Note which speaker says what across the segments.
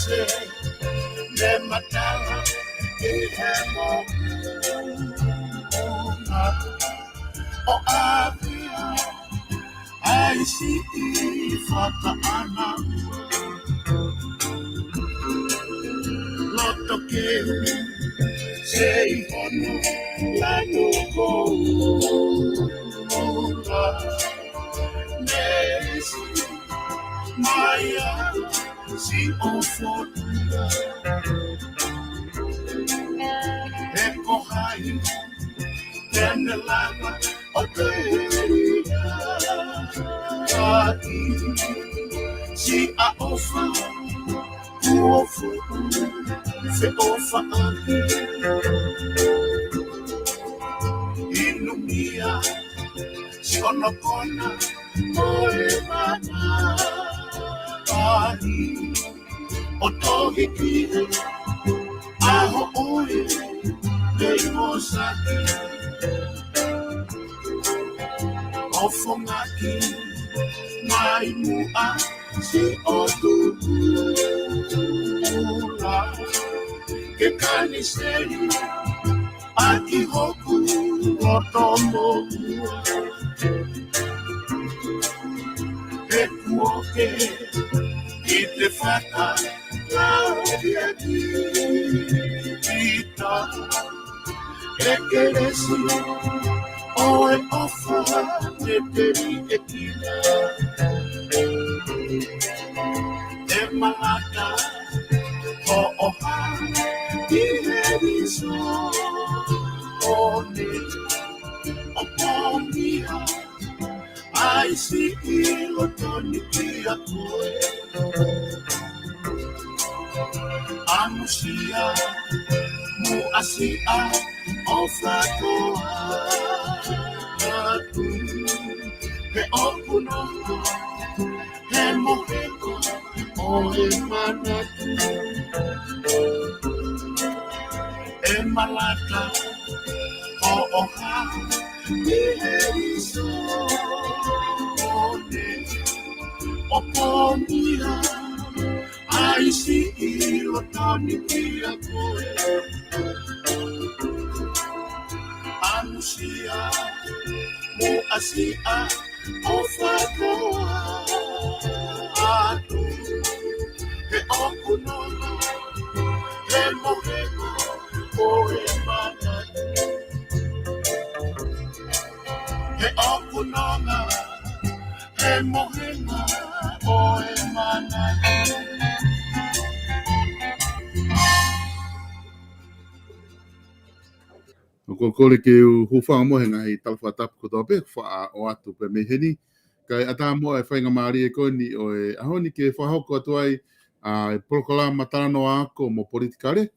Speaker 1: se le matara e hemo o avia ai si fata ana loto che sei hono la nuko nesi Maya si ofotua Eko hai Tene lava o teria Aki Si a ofa Uofu Se ofa aki Inumia Si onokona Moe mana Ahi Otohiki Aho oi Leimo saki Ofongaki Mai mua Si otula Ke kaniseri Aki hoku Otomo Ekuoke Ite fata La diaki Ita Ekeresi Oe ofa Neteri ekina Emalaka O oha Iheriso One Opomia I see ilotoni kia koe Amusia Muasia Ofatoa Atu He okunoko He moheko Oe manatu E malaka O oha Iheriso Opomia I see ilotoni kia koe Amusia Muasia Ofatoa Atu He okunono He moheko Oe manatu He okunono He moheko Oe manatu Ko kore ke hufa mo he ngai talfa ko to pe fa o atu pe me heni kai ata mo e whainga maari e koni o e ahoni ke whahoko atu ai a POLOKALAMA TALANOA ko mo POLITIKALE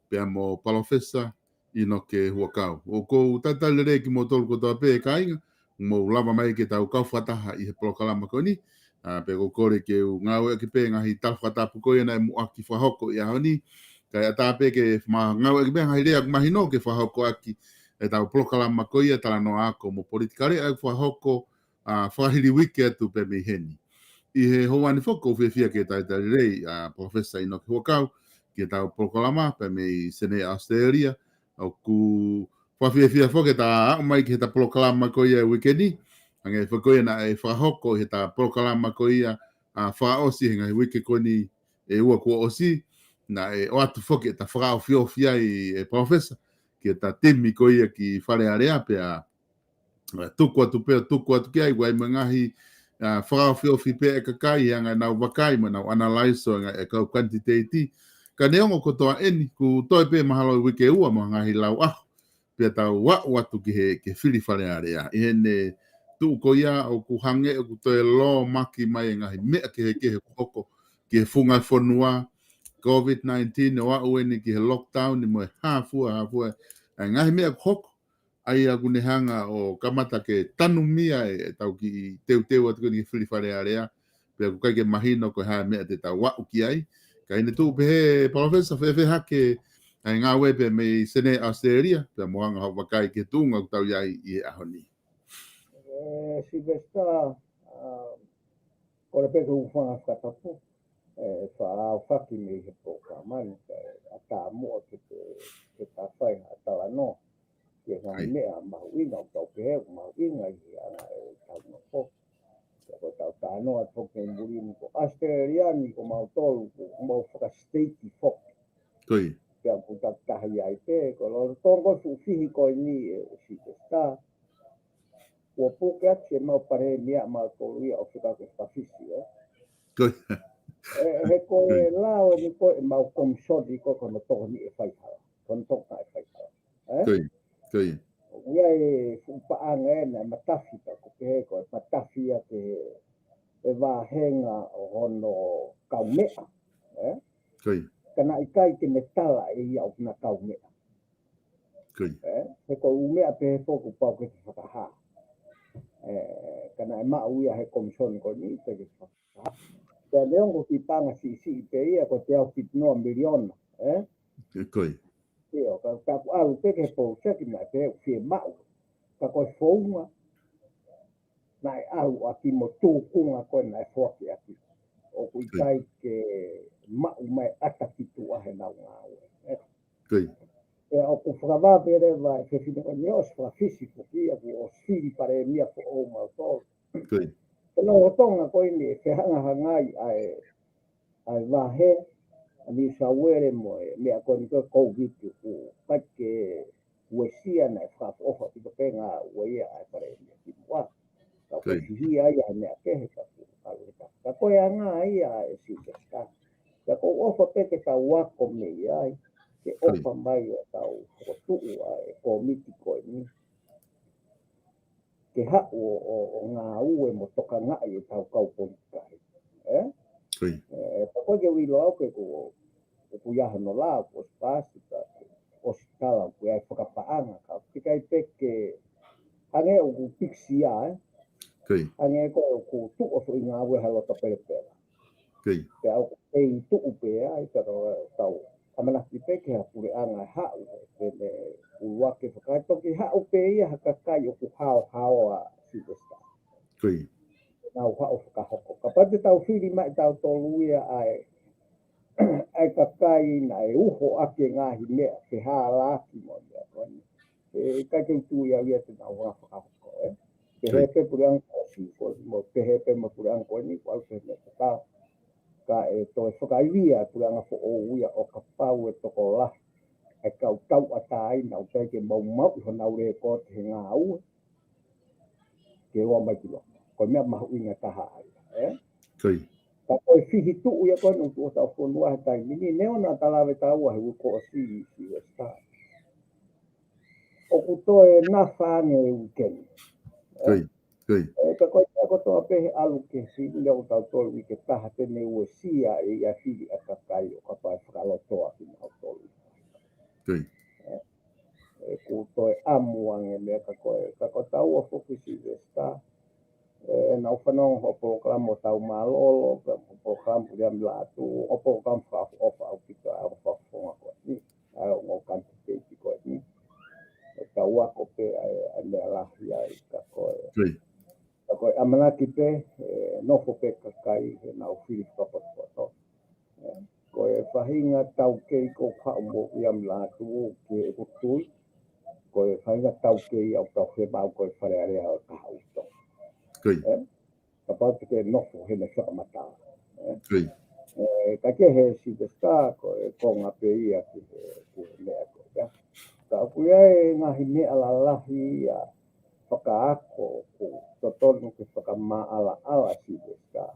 Speaker 1: pe mo PALOFESA INOKE HU'AKAU o ko tatalere ki mo tolu ko to pe kai mo lava mai ke tau kau whataha i he POLOKALAMA koni pe ko kore ke ngau e ki pe ngahi talfa tapu ko ina mo aki whahoko i ahoni kai ata pe ke ma ngau e ki pe ngahi rea mahino ke whahoko aki e tau POLOKALAMA ko ia TALANOA ko mo POLITIKALE ai whahoko whahiri wiki atu pe me heni. I he hoani whoko whiwhia ke tai rei Professor INOKE HU'AKAU ke tau POLOKALAMA pe me Sene Australia au ku whawhiawhia whoke ta au mai ke ta POLOKALAMA ko ia wikeni ange whakoia na e whahoko he ta POLOKALAMA ko ia whaosi he ngai wiki koni e ua kua osi na e o atu whoke ta whakao whiawhia i e Professor ke ta timi ko ia ki whare area pe tuku atu ki ai wai mangahi whakawhio whipe e kakai anga nau wakai ma nau analyse o e kau quantitative ka neongo kotoa eni ku toi pe mahalo i wike ua ma ngahi lau pe tau watu ki he whiri whare area i hene tu ko ia o ku hange o ku toi lo maki mai ngahi mea ki he koko ki he whunga whonua COVID-19 o au eni ki he lockdown ni mo e hafua ngahi mea koko ai a kune hanga o kamata ke tanu mia e tau ki teu atu ki whiri whare area pe ku kai ke mahino ko ha mea te tau wau ki ai ka ine tu pe he Professor whewhe hake ai ngā wepe me Sene Australia pe moanga hau wakai ke tunga tau iai i e ahoni.
Speaker 2: Silvestra, ora pe ku whanga whatapu Whaki me he pokamani, ata mua ke ta whai a talanoa, ke ngai mea mauinga o tau pehe, mauinga i ana tau no po. Ko tau tānoa toke murini ko Australiani ko mautolu ko mau whakastati fok.
Speaker 1: Koi.
Speaker 2: Pea ku tau tahi ai te, ko lor tongo su fihi ko ni si te sta. Ua puke ati e mau pare mea mau toluia o whika ke whawhisi,
Speaker 1: Koi.
Speaker 2: He ko e lao ni ko e mau komsodi ko kono toko ni e whaihara. Kono toka e whaihara.
Speaker 1: Koi. Koi.
Speaker 2: Ia e fupaanga e na matafi ta ko ke ko matafi a te e wahenga o hono kaumea.
Speaker 1: Koi.
Speaker 2: Kana i kai ke metala e iau na kaumea.
Speaker 1: Koi.
Speaker 2: He ko umea pe he foku pau ke te whakaha. Kana e mau ia he komsoni ko ni te ke whakaha. Te leongo ki panga si pe ia ko te au pitnoa miliona.
Speaker 1: Koi.
Speaker 2: Io, ka alu pe ke po seki na pe fie mau. Ka ko founga. Na e au a ki mo tūkunga koe na e whoaki aki. O kui kai ke mau mai ata ki tu ahe nau ngā ue.
Speaker 1: Koi.
Speaker 2: E o ku whakawā pere vai ke whina o nios whakawhisi po kia ku o siri pare mia po o mau tōru.
Speaker 1: Koi.
Speaker 2: E no o tonga koe ni e whehanga hangai ai wahe ani sa were mo e mea koe ni koe COVID ku kai ke uesia na e whaafofa ki te ngā uea ai pare mia ki mua. Ka koe hihi ai a mea kehe ka ku aleta. Ka koe anga ai a e si te ka. Ka koe ofa peke ka wako me ai. Ke ofa mai a tau whakotuu a e komiti koe ni. Ke hau o ngā ue mo toka ngai e tau kau politikale. Ka koe ke wilo au ke ko iaha no la ko spasi ka o sitala ko ai whakapaanga ka pikai peke ange o ku piksi a ange ko ku tu o i ngā ue halota perepera. Pe au e tu upe ai ka tau amana ki peke ha pure anga hau pe me uwake whakaitoki hau pe ia hakakai o ku hao a sitesta. Nau hao whakahoko. Ka pate tau whiri mai tau toluia ai kakai na e uho ake ngahi mea ke haalaki mo mea koni. E kai ke tu ia ia te nau whakahoko. Ke hepe pure anga si mo ke hepe mo pure anga koni ko au te mea tau. Ka e toi whakaiwia pure anga fo o uia o ka pau e toko la. E kau tau atai nau teke mau ho nau re ko te ngā ua. Ke oa mai kilo. Ko mea mahu inga taha ai. Ka koe whihi tuu ia koe nungu o tau whonua he tai nini. Neo nā talawe tau he uko o si westa. O kutoe nā whāne e ukeni. Ka koe tako toa pehe alu ke si leo tau tolu i ke taha tene ue sia e ia whiri a kakai o ka pai whakalotoa ki nau tolu. E kutoe amuange mea ka koe tau a whokisi westa. Nau whanau ho POLOKALAMA o tau malolo, POLOKALAMA ria milatu, o POLOKALAMA whaofa au pita au whafonga koe ni, au ngō kanti keiti koe ni. E ka wako pe a mea lahi ai ka koe. Ka koe amanaki pe, nofo pe kakai, he nau whiri whapapoto. Koe whahinga tau kei ko whaumo ria milatu ke e kutui. Koe whahinga tau kei au tau whebau koe wharearea o ka hauto. Ka pāti ke nofo he me whakamata. Ka ke he si te stā ko e konga pe ia ki mea koe. Ka kuia e ngahi mea la lahi a whakaako ko totonu ke whakamaala ala si te stā.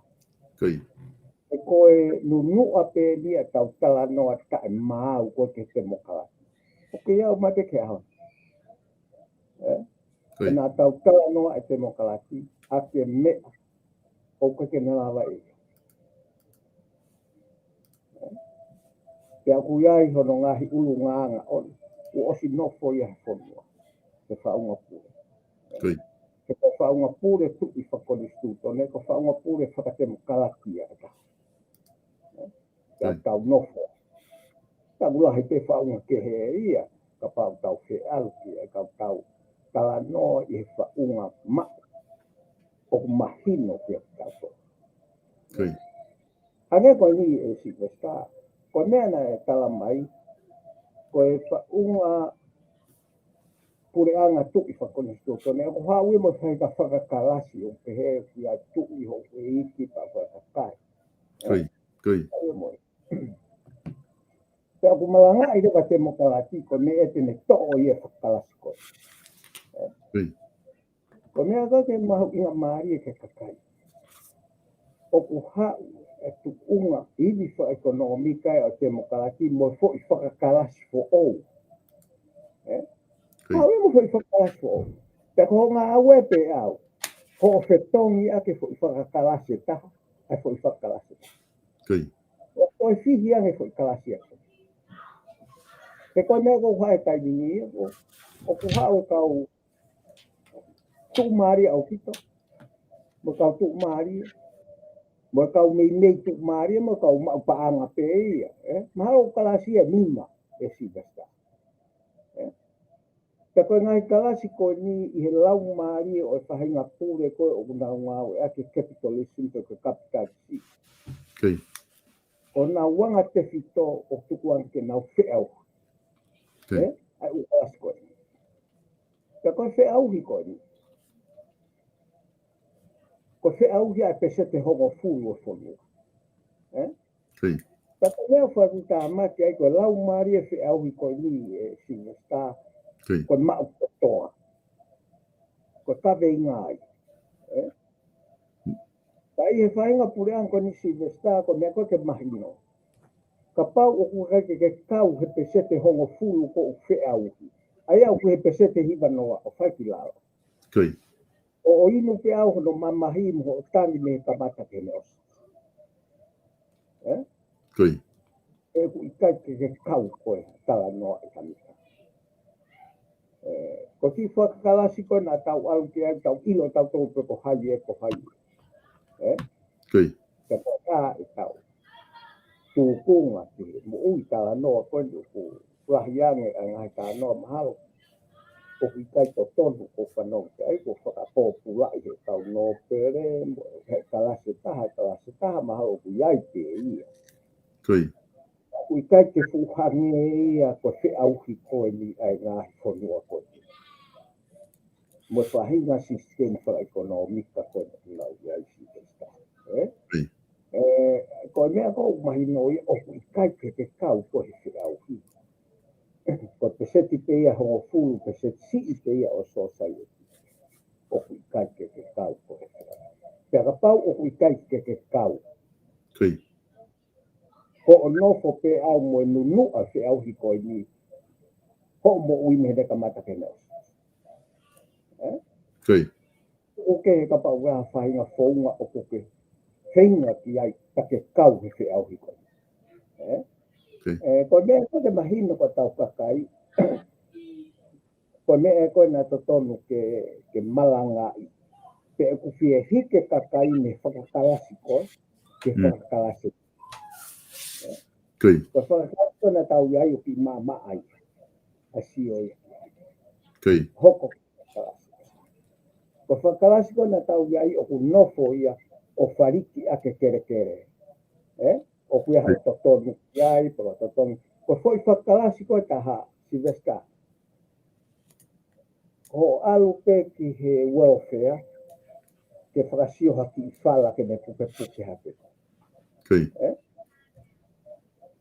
Speaker 2: E koe nunua pe lia tau talanoa ta e mau ko ke te mokalaki. O ke iau mate ke hao. E nā tau talanoa e te mokalaki a ke mea o ke nalawa e. Ke aku iai hono ngahi ulu nganga on. O osi nofo ia whonua. Ke whaunga pure. Ke whaunga pure tu i whakoni stuto. Ne ko whaunga pure whakatemo kalaki a ta. Ke tau nofo. Ta ulahi pe whaunga ke he ia. Ka pau tau he aluki. Ka tau talanoa i he whaunga ma. O mahino ke tau. Hanga ko ni si basta. Ko mea na talamai ko e unga pureanga tu I whakonisto. Ko ne ko hawi mo whai ka whakakalasi o pehe ki a tu I ho e iki pa whakakai.
Speaker 1: Kui.
Speaker 2: Pea ku malanga I ka te mokalati ko ne e tene to'o I e whakalasi ko. Ko mea ka te mahu inga maari e ke kakai. O ku hau e tu unga iwi wha ekonomika e o te mokalati mo fo I whakakalasi fo ou. Hau e mo fo I whakalasi fo ou. Pea ko ngā awe pe au. Ho o whetongi ake fo I whakakalasi e taha. Ai fo I whakalasi e taha. O e whihi ange fo I kalasi ake. Te koe mea ko hae tai nini o ku hau kau tu maari au kito. Mo kau tu maari. Mo kau mei tu maari mo kau mau paanga pe ia. Mahau kalasi e nima e si basta. Te koe ngai kalasi ko ni I he lau maari o e whahinga pūre koe o kuna ngau e ake capitalism te capitalisi. O nā wanga te whito o tukuan ke nau whiau. Ai u kalasi koe. Te koe whiauhi koe ni. Ko whiauhi ai pese te hongo fulu o whonua. Ta koe leo whakuta mati ai koe lau maari e whiauhi koe ni e singa sta. Koe mau toa. Ko tawe ngai. Ta I he whainga purean ko ni singa sta ko mea koe ke mahino. Ka pau o kukai ke kau he pese te hongo fulu ko u whiauhi. Ai au he pese te hiva noa o whaikilao. O inu pe au hono mamahi mo o tangi me kamata ke ne osa. E ku I kai ke kau koe talanoa I kamita. Ko ti whakakalasi koe na tau alu ke ai tau ilo tau tau pe ko hai e ko hai. Te koka I tau. Tūkunga ti mo ui talanoa koe ni ku rahiange a ngai talanoa mahalo. O ki kai to tonu ko whanau ke ai ko whakapōpula I he tau no pere mo he kalasi taha mahalo ku iai te ia. Kui kai te fuhange ia ko se auhi koe ni ai ngahi whanua koe. Mo whahinga sistem wha ekonomika koe ni lau iai si testa. Koe mea ko mahino I o kui kai te kau koe se auhi. Ko te seti pe ia hongo fulu, te seti si pe ia o society. O kui kai te kau koe. Te agapau o kui kai te kau. Ko o nofo pe au mo nunua se auhi koe ni. Ho mo ui me deka mata ke nao. O ke he kapau wea whainga whaunga o koke. Whainga ki ai take kau he se auhi koe. Ko mea ko te mahino ko tau kakai. Ko mea koe na totonu ke malangai. Pe ku fie hike kakai me whakakalasi koe. Ke whakakalasi. Ko whakakalasi na tau iai o ki mama ai. Asi o ia. Hoko whakalasi. Ko whakalasi koe na tau iai o ku nofo ia o whariki ake kere kere. O kuia hau totonu iai, pala totonu. Ko foi whakalasi koe taha, si veska. Ko alu pe ki he welfare, ke whakasio haki I whala ke me puke puke hake.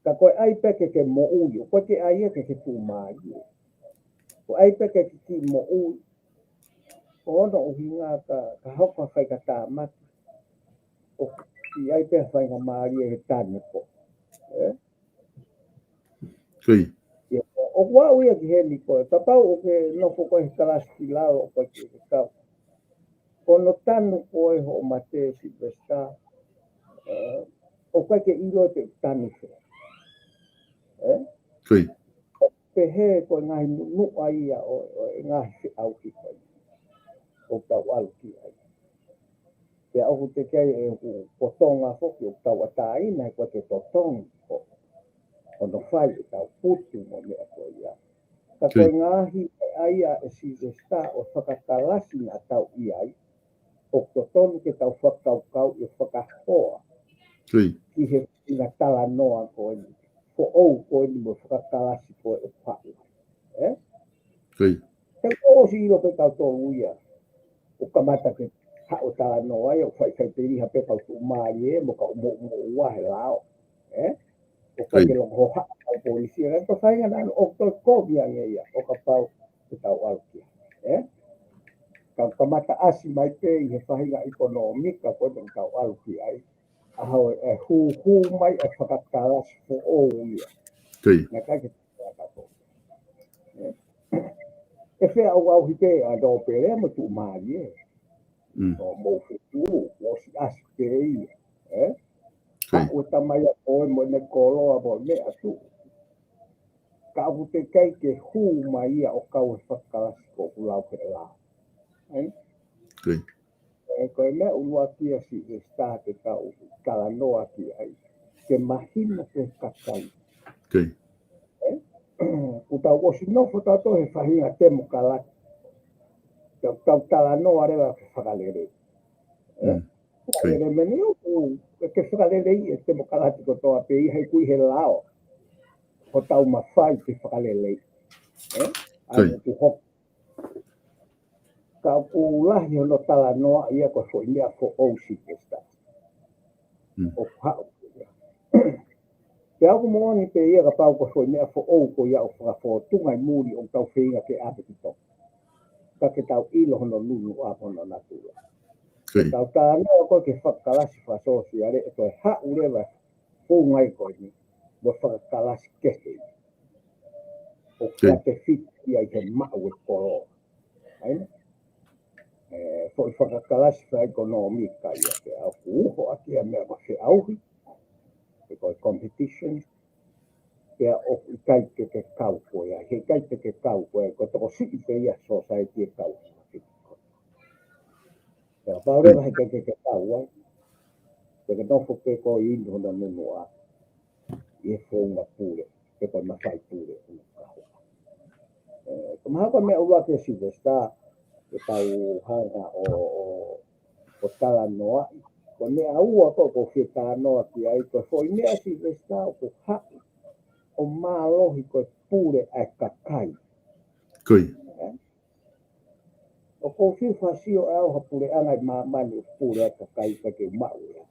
Speaker 2: Ka koe ai peke ke mo ui, koe ke ai ke tū mai. Ko ai peke ki mo ui, o ono o hinga ka hauka whai ka tā mati. O ki ai peke whai ka maari e he tāne po. O kua uia ki he ni koe, ka pau o ke nofo koe he kalasi ki lao o koe ki he kau. Kono tanu koe ho mate si besta, o koe ke ilo te tanu se. Pehe koe ngahi nua ia o ngahi se au ki koe. O tau alu ki ai. Te au te kei e potonga foki o tau atai nai koe te totonga. Ono whai e tau putu mo mea koe ia. Ka koe ngahi aia e si besta o whakakalasi na tau iai. O totonu ke tau whakaukau e whakahoa. he ina talanoa ko ni fo o ko ni mo whakakalasi ko e whai.
Speaker 1: Kai.
Speaker 2: Te o si ilo pe tau tō uia. O kamata ke hao talanoa e o whai te riha pe tau tū maari e mo ka mo uahe lao. O ka ke longo hao au polisia. Rento whainga nana o tō kōmia ngeia o ka pau te tau alkia. Ka kamata asi mai pe i he whahinga ekonomika ko te tau alkia ai. Ahau e hu mai e whakakalasi fo o uia. Na kai ke tō. E whea au hipe a do pere mo tu maari e. O mo whitu, o si asi pere ia. Ha o tamai a koe mo ne koloa mo me atu. Ka ahu te kei ke hu mai ia o kau e whakalasi ko ulau ke lao. Koe mea ulua kia si e sta te kau talanoa ki ai. Ke mahina ke kakai. Utau o si nofo tato he whahinga te mo kalaki. Tau talanoa rewa ke whakalere. Whakalere meni o ke whakalere i e te mo kalaki ko toa pe i hei kui he lao. Ko tau mawhai ke whakalere. Anu ku hoku. Ka ku lahi hono talanoa ia ko fo imea fo ousi ke sta. O hao. Te au mo ni pe ia ka pau ko fo imea fo ou ko ia o whakafotunga i muri o tau whinga ke ape ki tō. Ka ke tau ilo hono lulu a hono natura. Tau tānoa ko ke whakalasi whasosi are e toi hau rewa fōngai ko ni mo whakalasi kese. O kia te whiti ai te mau e koro. Aina? Fo i whakakalasi wha ekonomika ia te au uho aki a mea ma whi auhi. Te koi competition. Pea o i kaite ke kau koe ai. He kaite ke kau koe ko toko siki te ia society e kau. Pea paurewa he kaite ke kau ai. Te ke nofo pe ko i indi hona nunua. I e whonga pure. Te koi mawhai pure. Ka mahaka mea ua ke si te sta. Ke tau hanga o talanoa. Ko mea ua ko whi talanoa ki ai. Ko fo i mea si te sta o ko hapi. O mālohi koe pure ai kakai. O ko whiwha sio au ha pure angai mani o pure ai kakai ka ke mau ia.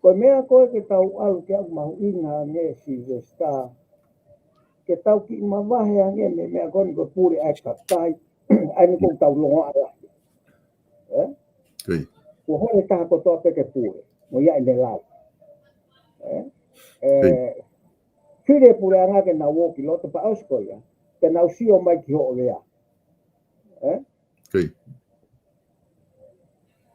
Speaker 2: Koe mea koe ke tau alu ke au mahu inga nge si the star. Ke tau ki mawahe a nge me mea koni koe pure ai kakai. Ai ni kou tau longo ala. Ko hore taha ko toa peke pure. Mo ia ine lau. Whire pure anga ke na woki loto pa ausko ia. Ke nau sio mai ki ho lea.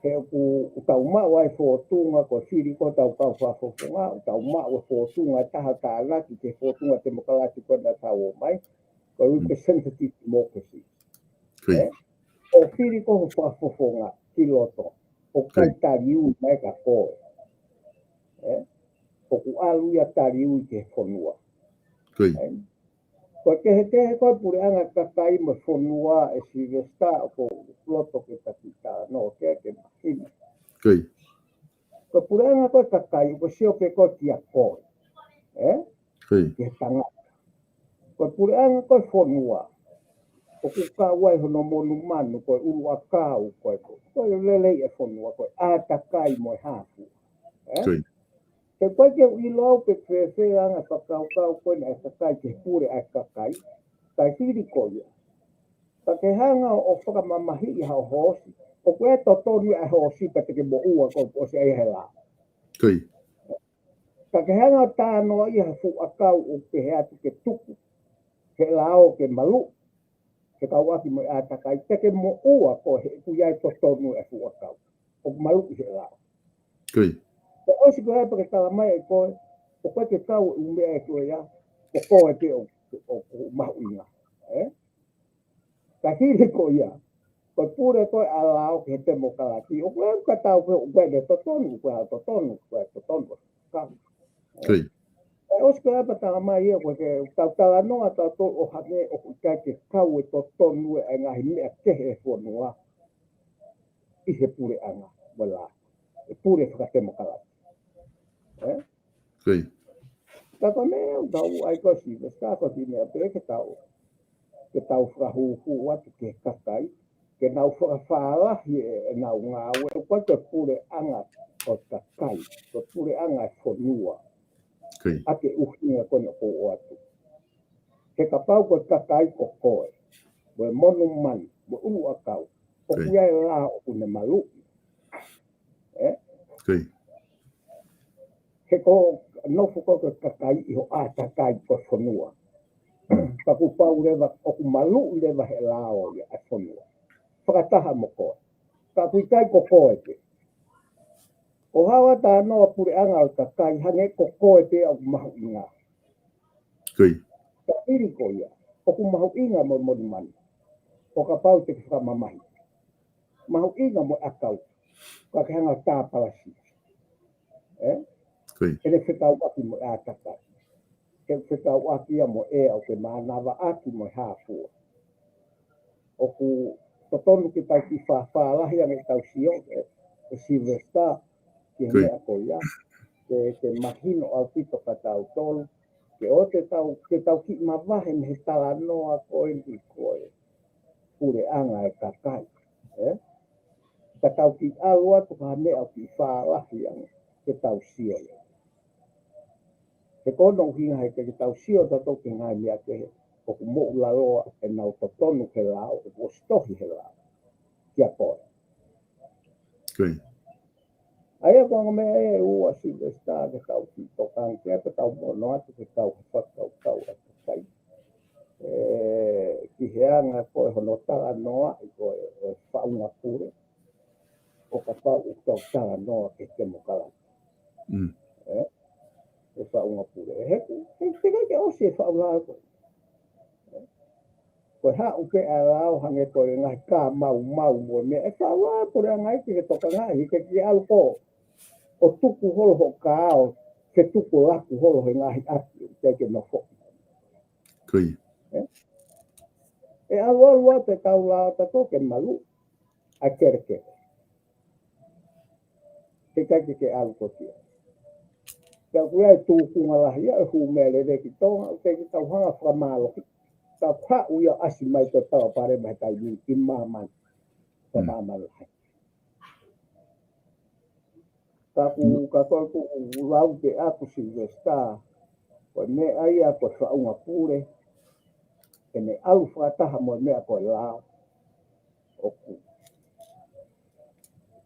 Speaker 2: He ku tau mau ai fōtunga ko whiri ko tau kau whafofonga. Tau mau ai fōtunga taha tā laki ke fōtunga te mokalaki ko na tau o mai. Ko representative democracy. O whiri ko whafofonga ki loto. O kai tariu mai ka koe. O ku alu ia tariu ke whonua. Ko ke he koe pure anga kakai mo whonua e si resta o ko loto ke takita no ke mahina. Ko pure anga koe kakai ko sio ke koe kia koe. Ke tangata. Ko pure anga koe whonua. O ku kawai hono monu manu koe HU'AKAU koe ko. Koe lelei e whonua koe ātakai mo e hafu. Te koe ke ilo au pe whewhe anga whakaukau koe na e kakai ke pure ai kakai. Kai hiri koe. Ka ke hanga o whakamamahi i hao hosi. O koe to tonu e hosi ka te ke mo ua koe o se e he la. Ka ke hanga o tānoa i ha HU'AKAU o ke hea ke tuku. Ke lao ke malu. Ke kawaki mo ātakai. Te ke mo ua koe he kuiai to tonu e HU'AKAU. O malu i he lao. Te osi koe hepa ke talamai e koe. O koe ke kau e umea e koe ia. O koe te o mahu inga. Ka hiri koe ia. Koe pure koe alao ke te mo kalaki. O koe ka tau koe o koe de totonu. Koe ha totonu. Koe totonu. Te osi koe hepa talamai ia koe ke tau talanoa tau to o hane o kai ke kau e totonu e ngahi mea kehe e whanua. i he pure anga wala e pure whakatemo kalaki.
Speaker 1: Kei.
Speaker 2: Tata mea tau ai kosi, me skako ti mea pe ke tau whahu atu ke kakai, ke nau whakawhaalahi e nau ngā ue, kwa te pure anga o kakai, ko pure anga e whonua,
Speaker 1: Kei.
Speaker 2: ake uhinga kona ko o atu. Ke kapau ko kakai ko koe, mo monu mani, mo HU'AKAU, o kuia e la o kune malu.
Speaker 1: Kei.
Speaker 2: Ke ko nofu ko kakai i ho a kakai ko whonua. Paku pau lewa, o ku malu lewa he lao ia a whonua. Whakataha mo koe. Ka kuitai ko koe te. O hawa tā noa pure anga o kakai, hange ko koe te au mahu inga.
Speaker 1: Kei.
Speaker 2: Ka iri ko ia, o ku mahu inga mo moni mani. O ka pau te whakamamahi. Mahu inga mo akau. Ka ke hanga tā palasi.
Speaker 1: Kei.
Speaker 2: Ene whetau aki mo a kakai. Ke whetau aki mo e au ke mānawa aki mo hāfua. O ku totonu ki tau ki whawhaalahi ane tau sio, e Silvesta, ki he mea ko ia, ke mahino au pito ka tau tolu, ke o te tau ki mawahe me he talanoa koe ni koe, pure anga e kakai. Ka tau ki alua tu ka mea ki whaalahi ane, ke tau sio. Ke kono hinga he ke tau sio tato ki ngai mea ke he, o ku mo ularoa e nau totonu ke lao, o stohi he lao, kia koe.
Speaker 1: Kei.
Speaker 2: Aia ko me e ua Silvesta ke tau ki tokang ke tau mono atu ke tau whakau atu kai. Ki heanga ko e hono talanoa i ko e whaunga pure. O ka pau u tau talanoa ke te mokala. E whaunga pure. He ke osi e whaunga ako. Ko hau ke a lao hange ko e ngai ka mau mo me e whaunga pure a ngai ke tokang ai ke ki alko. O tuku holo ho kao, ke tuku laku holo he ngahi ati, teke no fo.
Speaker 1: Kei.
Speaker 2: E alua te tau lao ta toke malu, a kere. Ke kai ke alu ko tia. Ka kuia e tuku ngalahi e hu mele de ki tonga, te ki tau hanga whamalo ki. Ka kwa uia asi mai te tau pare mai tai ni ki maman. Ka maman lai. Ka koe ku lau te aku Silvesta, ko me ai a ko whaunga pure, ke me au whataha mo mea ko lao.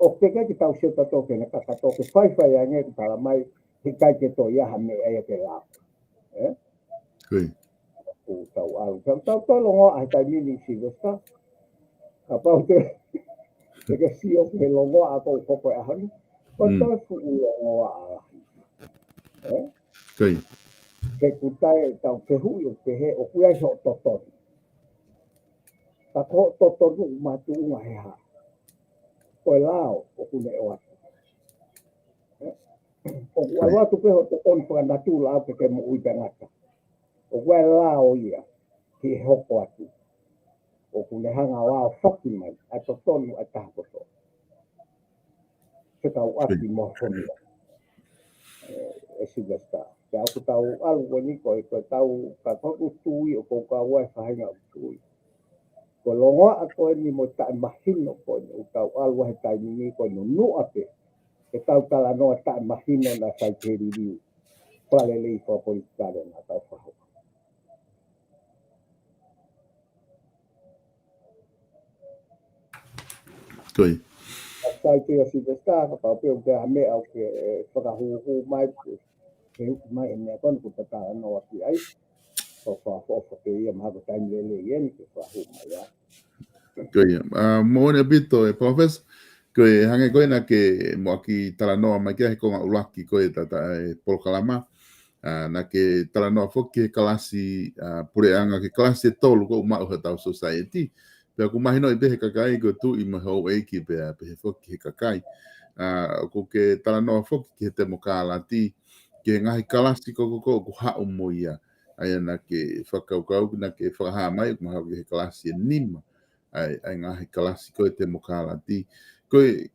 Speaker 2: O te kai ki tau se tato ke ne kakato ke whaiwhai a nge ki tala mai, he kai ke to iaha me ai ke lao.
Speaker 1: Kei.
Speaker 2: O tau au. Tau tolongo ai tai mini Silvesta, ka pau te ke sio ke longo a kou koko e ahani, ko toi fu longo a alahi.
Speaker 1: Kei.
Speaker 2: Ke kutai tau ke hui o ke he o kuia ho totoni. Ka ko totonu matu unga he ha. Ko e lao o kune o atu. O kua atu ke ho totoni whakanatu lao ke mo ui tangata. O kua e lao ia ki he hoko atu. O kune hanga wao whaki mai a totonu a tahakoto. Ke tau ati mo whonua. E Silvesta. Ke aku tau alu wani ko e tau ka koku tui o kou ka wai whahinga o tui. Ko longoa a koe ni mo tae mahino koe ni o tau alu he tai nini koe no nua pe. Ke tau talanoa tae mahino na sai keri riu. Pale lei ko POLITIKALE na tau whahu.
Speaker 1: Kei.
Speaker 2: Sai ke o Silvesta ka pau pe o te hame au ke whakahuhu mai ke huku mai e mea konu kuta talanoa ki ai. Ko whafofa ke ia maha ko taimi lele ieni ke whahu mai ya.
Speaker 1: Kei. Mo ne bito e POLOFESA, koe hange koe na ke mo aki talanoa mai kia he konga ulaki koe tata e POLOKALAMA. Na ke talanoa foki he kalasi pureanga ke kalasi e tolu ko umau he tau society. Pea ku mahino i pehe kakai ko tu i maho eiki pea pehe foki he kakai. Ko ke talanoa foki ke he temo kālati ke ngahi kalasi ko ku hau mo ia. Aia na ke whakaukau na ke whakaha mai ku maho ke he kalasi e nima. ai ngahi kalasi koe te mokalati. Koe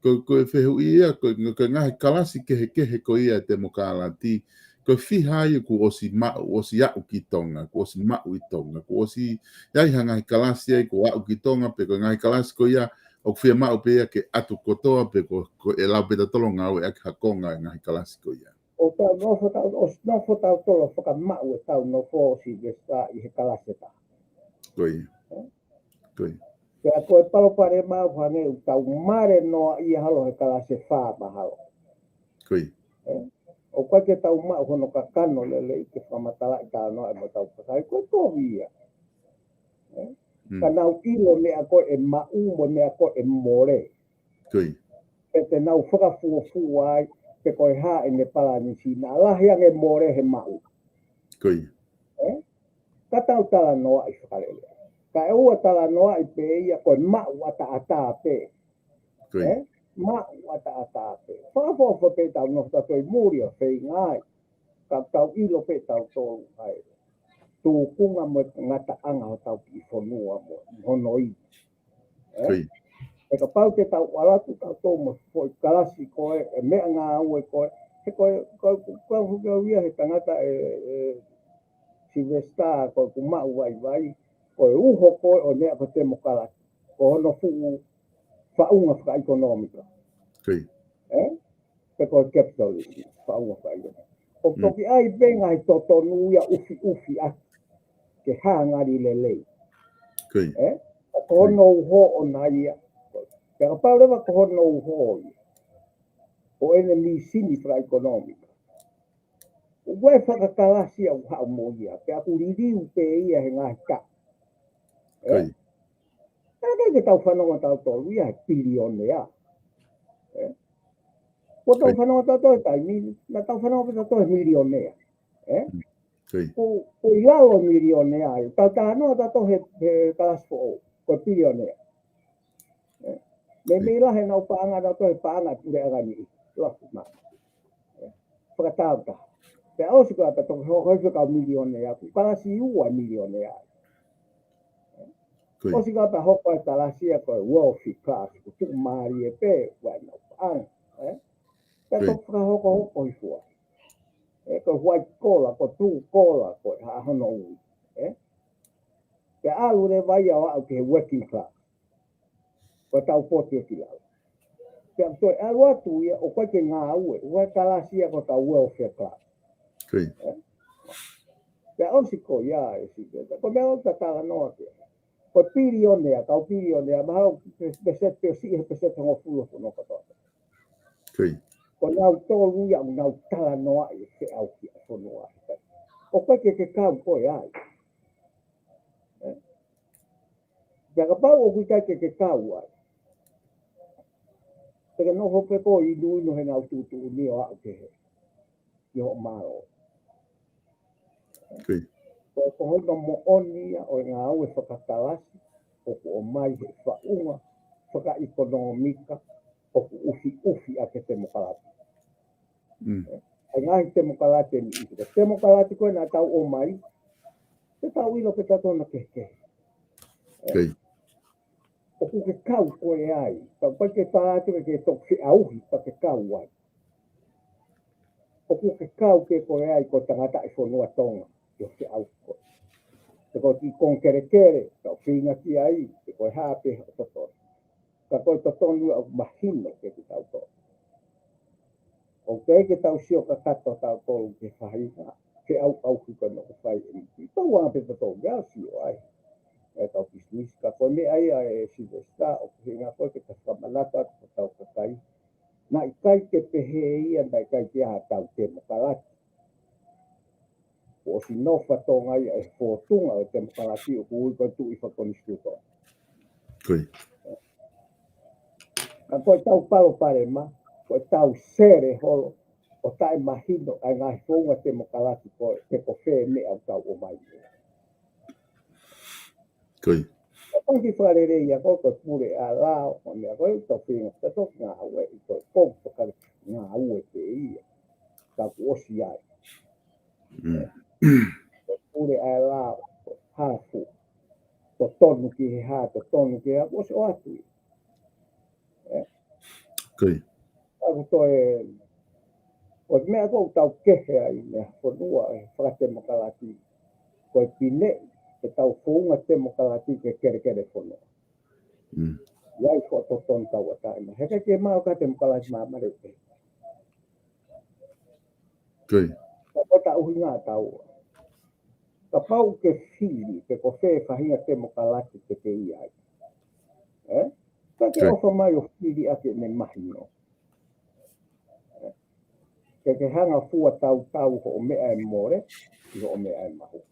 Speaker 1: whehu ia, koe ngahi kalasi kehe ko ia te mokalati. Koe whihai ku osi mau, osi au ki tonga, ku osi mau i tonga, ku osi iai ngahi kalasi ai ku au ki tonga, pe koe ngahi kalasi ko ia, o whia mau pe ia ke atu kotoa, pe ko e lau peta tolo ngau e ake hakonga ngahi kalasi ko ia.
Speaker 2: O tau nofo tau tolo whaka mau e tau nofo si vesta i he kalaseta.
Speaker 1: Koe.
Speaker 2: Pea koe palopare mau whange u tau mare noa i halo he kalase wha mahalo.
Speaker 1: Koe.
Speaker 2: O koe ke tau mau hono ka kano lele i ke whamatala i tau noa e mo tau pakai koe tohi ia. Ka nau ilo mea koe e mau mo mea koe e more.
Speaker 1: Koe.
Speaker 2: E te nau whakafuafua ai pe koe ha e ne palani si na alahi ange more he mau.
Speaker 1: Koe.
Speaker 2: Ka tau talanoa i whakarele. Ka e ua talanoa i pe ia koe mau ata pe.
Speaker 1: Koe.
Speaker 2: Mau ata pe. Whakafo pe tau no tatoi muri o whei ngai. Ka tau ilo pe tau tolu ai. Tū kunga mo ngata anga ho tau ki whanua mo hono i.
Speaker 1: Koe.
Speaker 2: E ka pau te tau alatu tau tō mo fwoi kalasi koe e mea ngā ue koe. He koe hukea uia he tangata Silvesta koe ku mau vai. Koe uho koe o mea ko te mokalaki. Ko hono fuu whaunga whaka ekonomika.
Speaker 1: Koe.
Speaker 2: Pe koe capitalism, whaunga whaka ekonomika. O toki ai benga i totonuia ufi aki. Ke hangari le lei.
Speaker 1: Koe.
Speaker 2: Ko hono uho o na ia. Pe ka pau rewa ko hono uho ia. O ene mi sini whaka ekonomika. Ue whakakalasi au hao mo ia. Pe aku ririu pe ia he ngahi ka.
Speaker 1: Koe.
Speaker 2: Kaya ke tau whanonga tau tolu ia he bilionea. Ko tau whanonga tau tolu tai, na tau whanonga tau tolu he milionea. Ko i lalo milionea. Tau tānoa tau tolu he kalasi fo ko bilionea. Me lahe nau paanga tau tolu he paanga pure agani. Lafu maa. Whakatau ta. Pe ausi ko apa tau hoi whakau milionea. Kalasi ua milionea. Osi ka pa hoko e talasia ko wealthy class ko tu mari e pe wa no an ka to fra hoko i fua ko white collar ko blue collar ko ha hono u ke alu re vai au ke working class ko tau pote ki la ke so alu atu ia o ko ke nga u talasia ko tau wealthy class ke osi ko ya e si ko me o talanoa ke ko bilionea, kau bilionea, mahau pesete o sihe pesete ngo fulo no katoa. Ko nau tolu ia nau talanoa i se au ki a fonua. O koe ke kau koe ai. Ia ka pau o kui kai ke kau ai. Peke no hope ko i nui no he nau tutu ni o au ke he. I ho maro. Ko hono mo onia o ngā au e whakatalasi. O ko mai he whaunga, whaka ekonomika, o ko ufi a ke te mokalati. Ai ngahi te mokalati ni iti. Te mokalati koe nā tau o mai, te tau ilo ke tatona keke. O ku ke kau koe ai, pa pai ke tātu ke tok whi auhi pa ke kau ai. O ku ke kau ke koe ai ko tangata i whanua tonga, i o whi auhi koe. Te ko ti kongkere, tau whina ki ai, te koe hape o tatona. Ka koe tatonu au mahino ke te tau tō. O ke tau sio ka kato tau tō ke whahinga, ke au kuka no ka whai e miki. Tau wanga pe tato, mea sio ai. E tau kismis, ka koe me ai e Silvesta, o ke hinga koe ke ta whamanata, ka tau kakai. Na i kai ke pehe ia, na i kai ke aha tau te makalati. O si nofa tonga ia e fōtunga o te makalati o kui koe tu i whakonistu tō. Ka koe tau palo pare ma, koe tau sere holo, o tae mahino ai ngahi whonga te makalati koe, te ko whē me au tau o mai. Ka pangi wharere ia koe koe pure a lao, o mea koe tau whinga, ka tok ngā ue, i koe pōng whakare ngā ue te ia, tau ku osi ai. Koe pure a lao, koe hafu, tonu ki he ha tonu ki o se o atu.
Speaker 1: Koi.
Speaker 2: Aku toe o mea ko tau kehe ai me fonua e frate makalati. Ko pine e tau funga te makalati ke kere fonua. Iai ko ton tau atai ma. Heka ke mau ka te makalati ma marete.
Speaker 1: Koi.
Speaker 2: Ko ta uhinga tau. Ka pau ke fili ke ko fe fahinga te makalati te ke iai. Ka ke ofa mai o fili ake me mahino. Ke hanga fua tau ho o mea e more, i ho o mea e mahu.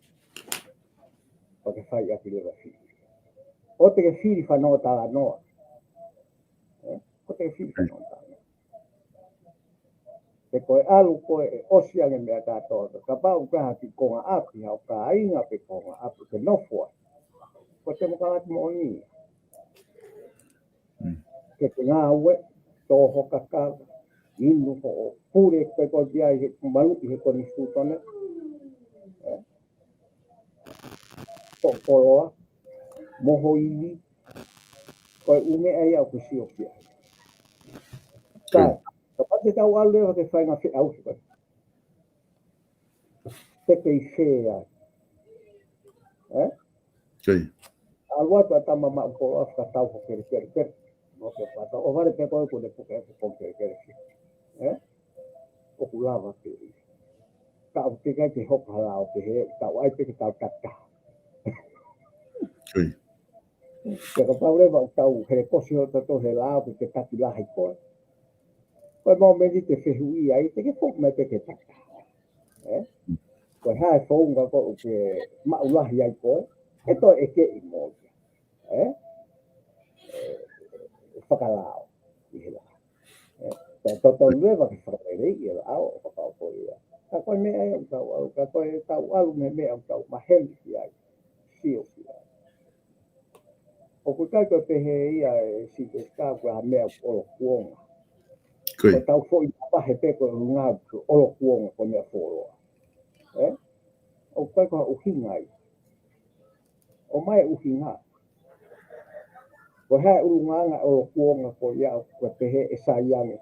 Speaker 2: O ke whai ake lewa fili. O te ke fili whanau talanoa. O te ke fili whanau talanoa. Te koe alu koe e osiange mea katoa. Ka pau kaha ki konga api, hau ka inga pe konga api, ke nofua. Ko te mokalati mo ni. Ke te ngā ue, toho kakava, inu ho o pure pe ko dia i he maluki he koni stutone. Tokoloa, moho ili, koe ume ai au kusio kia. Kai, kapate tau alu leo te whainga whi au si koe. Te kei whea.
Speaker 1: Kai.
Speaker 2: Alwatu a tama ma uko afka tau ho kere. Ok, pata. O vare pe koe kune puke e po kere. O kulava te. Tau te kai te hoka halao te he, tau ai te ke tau tata.
Speaker 1: Kai.
Speaker 2: Te ka pau rewa o tau here kosi ho tato he lao ke taki lahi koe. Koe mau meni te whehui ai, te ke poku me te ke tata. Koe hae whaunga koe o ke maulahi ai koe, e toi e ke i mō. Whakalao i he lahi. Te toto lewa ki whakarei i he lao o whakao koe ia. Ka koe mea e au tau alu, ka koe tau alu me mea au tau maheli ki ai, sio ki ai. O ku kai koe pehe ia e si te ska koe ha mea olo kuonga. Koe tau fo i pahe pe koe runga olo kuonga koe mea fōroa. O kai koe uhinga ai. O mai uhinga. Koe hae urunganga olo kuonga koe ia koe pehe e sa iange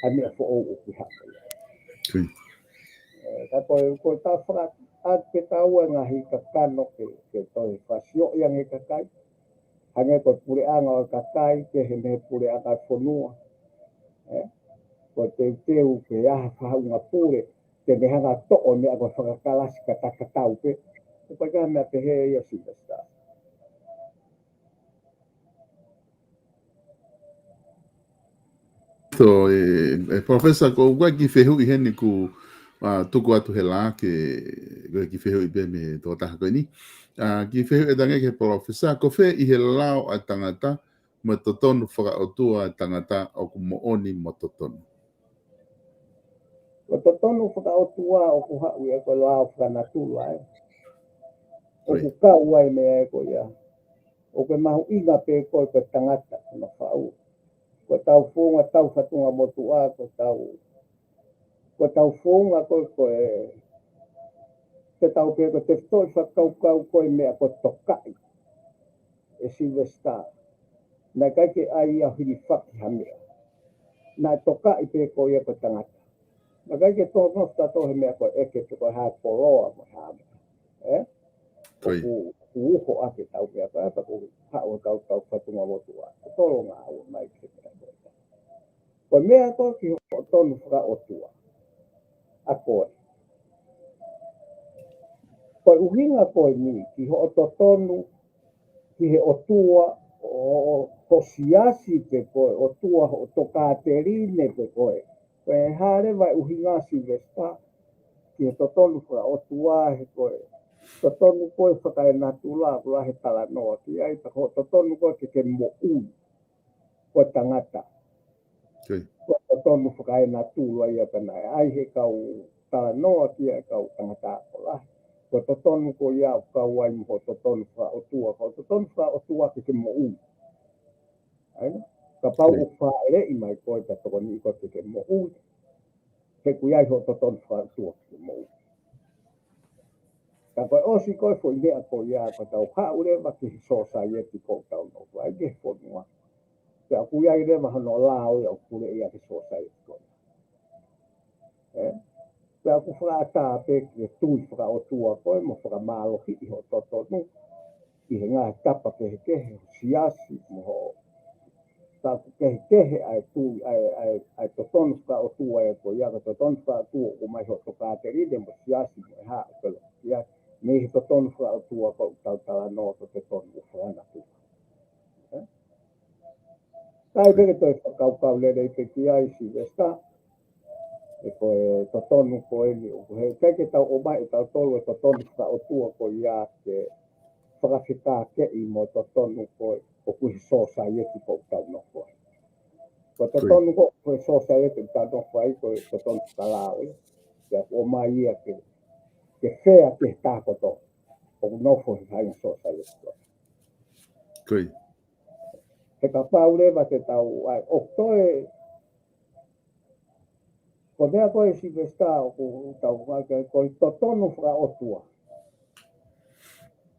Speaker 2: a mea fo o uki hapa ia. Ka koe tau whaka ake tau e ngahi ka kano ke toi whasio iange ka kai. Hange koe pure anga o kakai, ke he me pure anga whanua. Koe te teu ke aha whahaunga pure, te mehanga to'o mea koe whakakalasi ka takatau pe. Koe kaha mea te he ia sivesta.
Speaker 1: So, Professor, ko ua ki whehu i heni ku tuku atu he la ke ki whehu i pe me tō taha koe ni. Ki whehu e tange ke Professor, ko whe i he lao a tangata mo totonu whakaotua a tangata o ku mooni mo totonu.
Speaker 2: Ko totonu whakaotua o ku hau e koe lao whanatula e. O ku kau ai mea e koe ia. O koe mahu inga pe koe koe tangata na whau. Ko tau whonga tau whatunga motua, ko tau whonga koe te tau pe ko te toi whakau koe mea ko tokai. E Silvesta. Nai kai ke ai a hiri whaki hamea. Nai tokai pe koe e ko tangata. Nai kai ke tō nosta tohe mea ko eke te koe hae poloa mo hama. O uho ake tau pia koe apa ko hao tau whatunga motua. Tolo ngā ua mai ke mea koe. Koe mea koe ki ho tonu whakaotua. A koe. Koe uhinga koe ni, ki ho to tonu, ki he otua, o tosiasi te koe, otua o to kāterine te koe. Koe hare vai uhinga Silvesta, ki he to tonu whakaotua he koe. To tonu koe whakae natula, kula he talanoa ki ai, ho to tonu koe ke mo ui, koe tangata. Koe to tonu whakae natula ia kanai, ai he kau talanoa ki ai kau tangata ko lahi. Ko to tonu ko ia kau ai mo to tonu whaotua, ko to tonu whaotua ke mo ui. Aina? Ka pau uwha ere i mai koe ka toko ni ko ke mo ui. He kui ai ho to tonu whaotua ke mo ui. Tapi osi koi foi ne ako ya ko tau ha ule ma ki society ko tau no vai ke fo no. Te aku ya ide ma no la o ya ku le ya ki society ko. Te aku fra ta pe ke tu fra o tua ko mo fra malo ki ho to no. I nga tapa ke siasi mo ta ke ai tu ai to ton fra o tua e ko ya to ton fra tu o mai ho to ka te ri de mo siasi mo ha ko ya me to ton fra o tua ko talanoa ko te ton o fra na tu. Tai pe to kau le de ke ki ai si esta e ko to ton ko e o he ke ta o mai ta to ton fra o tua ko ya ke Whakawhika ke I mo to tonu ko o kuhi society ko tau no ko. Ko to tonu ko kuhi society tau no ko ai ko to tonu kalao. Ke o mai ia ke whea ke tāko to. O no ko hai society ko.
Speaker 1: Koi.
Speaker 2: He ka pau lewa te tau ai. O toi ko mea koe si vesta o ku tau ko to tonu whaka o tua.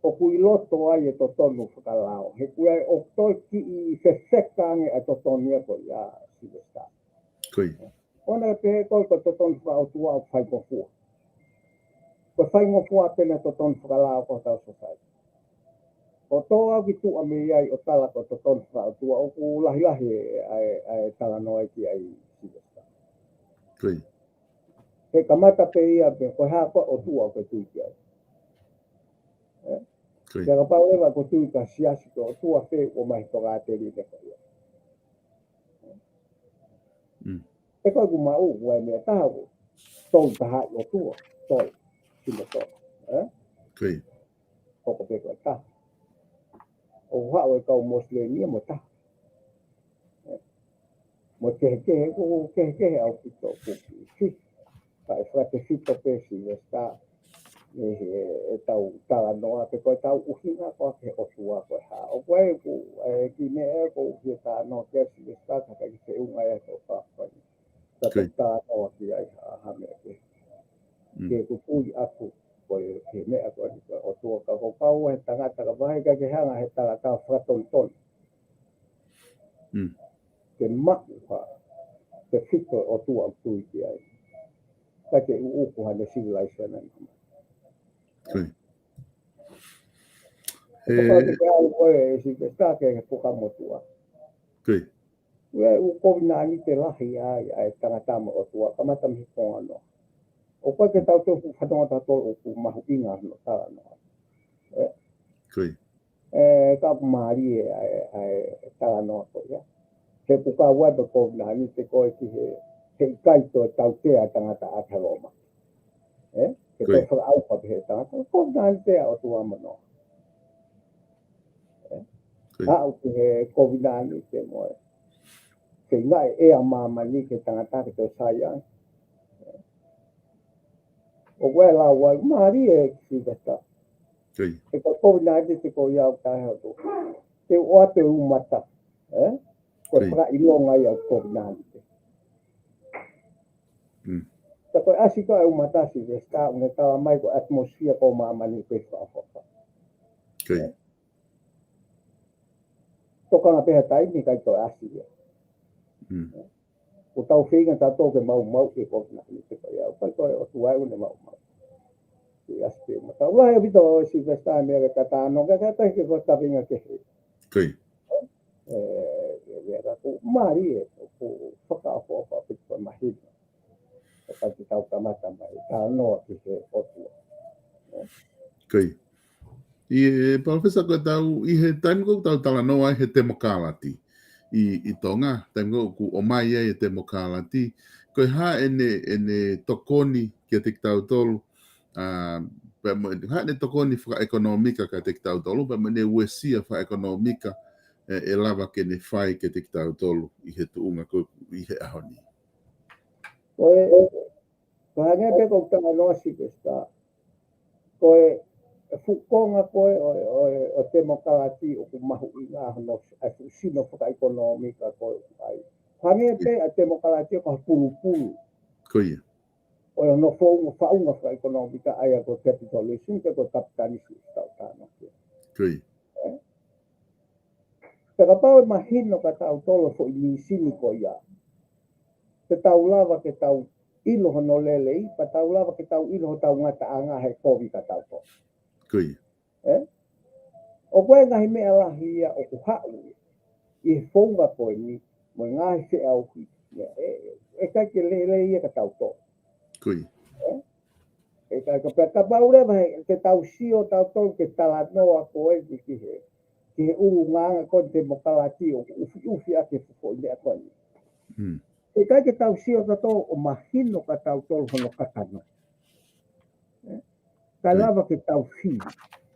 Speaker 2: O kui loto ai e to tonu whakalao. He kui ai o toi ki I whewhekange a to tonu e ko ia si vesta.
Speaker 1: Koi.
Speaker 2: Ona e pehe koi ko to tonu whakautua o whai ngofua. Ko whai ngofua pena to tonu whakalao ko tau sosai. O tō au ki tu a me iai o tala ko to tonu whakautua o ku lahi ai talanoa ki ai si vesta.
Speaker 1: Koi.
Speaker 2: He kamata pe ia pe ko haa ko o tua ko tui ki ai. Kaya ka pau ewa ko tui ka siasi ko tua whe o mai to rāteri te ko ia. E koe ku mau wai mea tahu. Tau taha o tua. Toi. Sima toi.
Speaker 1: Koi.
Speaker 2: Koko pe koe tahu. O hao e kau moslenia mo tahu. Mo kehe ko kehe au pito kuki. Ka e whate fito pe si vesta. E tau talanoa pe koe tau uhinga ko ke o tua koe ha. O koe ku ki me e ko uhi ta no ke si vesta ka ki se unga e to whakoi. Ka tau talanoa ki ai ha me ke. Ke ku pui aku koe ke me e koe o tua ka ko kau he tangata ka vahe ka ke hanga he tangata whaton ton. Ke maku ha. Ke fito o tua tui ki ai. Ka ke uuku hane civilization ai.
Speaker 1: Koi.
Speaker 2: Ko te au koe si ke stake he puka motua.
Speaker 1: Koi.
Speaker 2: Ue u kovina ni te lahi ai tangata mo o tua. Kamata mi konga no. O koe ke tau te whatonga tato o ku mahu inga no talanoa.
Speaker 1: Koi.
Speaker 2: Ka maari ai talanoa ko ia. He puka webe kovina ni te koe ki he ikaito tau tea tangata ataroma. Ke te whakaaupa he tangata. Kovina ni tea o tua manoa. Hau ki he kovina ni te moe. Ke ngai ea mama ni ke tangata ke te sayang. O koe la wai maari e si veta. E ka kovina ni te ko iau tahe o tu. Te oa te umata. Ko whaka ilonga iau kovina ni te. Ta koe asi ko e umata si vesta. Unge tawa mai ko atmosphere ko mama ni ke whaafoka. Toka nga peha tai ni kai to asi ia. O tau whenga tato ke mau ke kovina ni te ko iau. Kai koe o tuai une mau. Aste mata wala bito si vesta me ka tano ka ta ke ko ta vinga ke
Speaker 1: Koi.
Speaker 2: Era ku mari ku foka fo pito mahi ka ti tau kamata mai ta no ki se otu
Speaker 1: Koi. Palofesa ko tau I he time ko tau talanoa he temokalati I tonga time ko ku o mai e temokalati ko ha ene tokoni ke te tau tolu ha ne tokoni whaka ekonomika ka te tau tolu pa mene uesia whaka ekonomika e lava ke ne whai ke te tau tolu I he tuunga ko I he ahoni.
Speaker 2: Ko hange pe ko tanga no si vesta ko fukonga ko o temokalati o ku mahu ina no ai sino whaka ekonomika ko ai hange pe a temokalati ko pulu.
Speaker 1: Koia.
Speaker 2: o no faunga fra economica ai ko capitalism ko capitalism tana
Speaker 1: Kui.
Speaker 2: Pero pau imagino ka tau tolo fo i sini ko ia. Te tau lava ke tau ilo no lelei, pa tau lava ke tau ilo tau ngata anga he kovi ka tau to.
Speaker 1: Kui.
Speaker 2: O koe ngahi mea lahi ia o ku hau i fonga koe ni mo ngahi se au ki. E kai ke lelei ia ka tau to.
Speaker 1: Kui.
Speaker 2: E kai ka pia ka paure vai te tau sio tau to ke talanoa koe ki he. Ki he uru nganga kon te mokalati o ufi ake fufo i mea koe ni. E kai ke tau sio ta to o mahino ka tau tolo hono kakana. Ka lava ke tau fi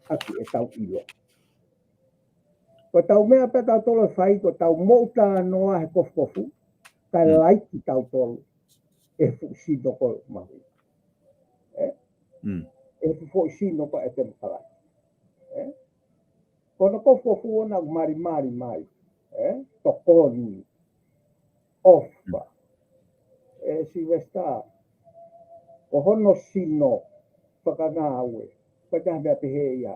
Speaker 2: aki e tau ilo. Ko tau mea pe tau tolo whai ko tau mouta noa he kofu ka laiki tau tolo e fusi doko mahi. E fusi doko e te makalati. Kono kofu ona mari mai. Tokoni. Ofa. Si vesta o hono sino whakangāwe whakahmea pehe ia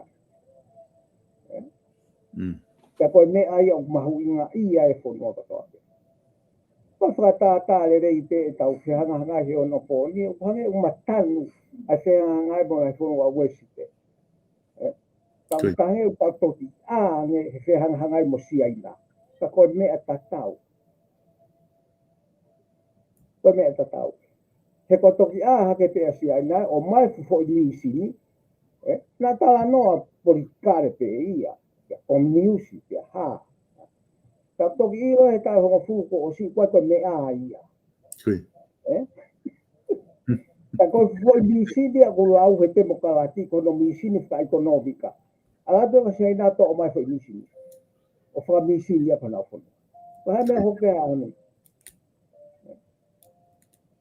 Speaker 2: ka koe me ai o mahu inga ia e whono katoake ko whakatā le rei te e tau whihanga he ono pōni o hange umatanu a whihanga mo e whono a wesite tau kahe u tau toki nge he whihanga mo siaina ka koe me a tatau koe me a tatau he ko toki hake pe asiaina o mai fo ni sini na talanoa POLITIKALE pe ia o music ya ha ta toki ilo he ka ho fuko o si kwa me ia ta ko fo ni sini a ko lau he te mokalati ko no mi sini fa economica ala do va sei na to o mai fo ni sini o fa mi sini ya pana fo pa me ho ke ani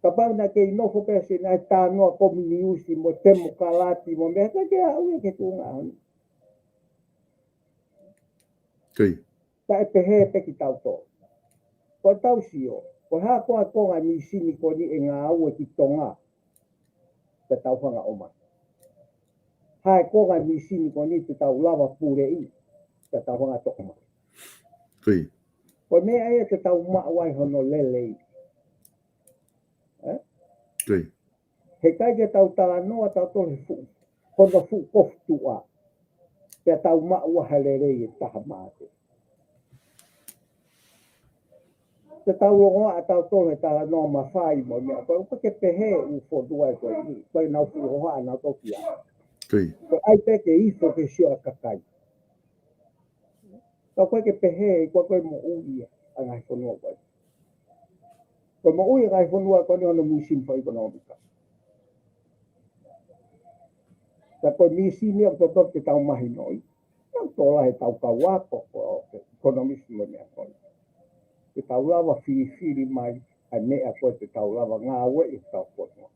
Speaker 2: kapag na kay no fo pesi na tano ko miusi mo temo kalati mo me ka ke au ke tunga
Speaker 1: Kui.
Speaker 2: Ta pe he pe ki tau to. Ko tau sio. Ko ha ko nga ni sini ko ni nga au ki tonga. Te tau hanga oma. Ha ko nga ni sini ko ni te tau lava pure i. Te tau hanga to oma.
Speaker 1: Kui.
Speaker 2: Ko me ai te tau ma wai hono lele.
Speaker 1: Kui.
Speaker 2: He kai ke tau talanoa tau to fu. Kono fu koftua. Te tau ma wa halere i taha mate. Te tau longo a tau tole talanoa mawhai mo mea. Koe upa ke pehe u fodua e koe ni. Koe nau fu hoa nau toki a.
Speaker 1: Kui.
Speaker 2: Koe ai peke ifo ke sio a kakai. Koe ke pehe koe mo ui a ngai whanua koe. Koe mo ui a ngai whanua koe ni ono misin for economica. Ta koe misi ni o toto ke tau mahi noi. Tau tola he tau kawako ko ekonomismo mea koe. Te tau lava whiri mai ai mea koe te tau lava ngā ue i tau koe.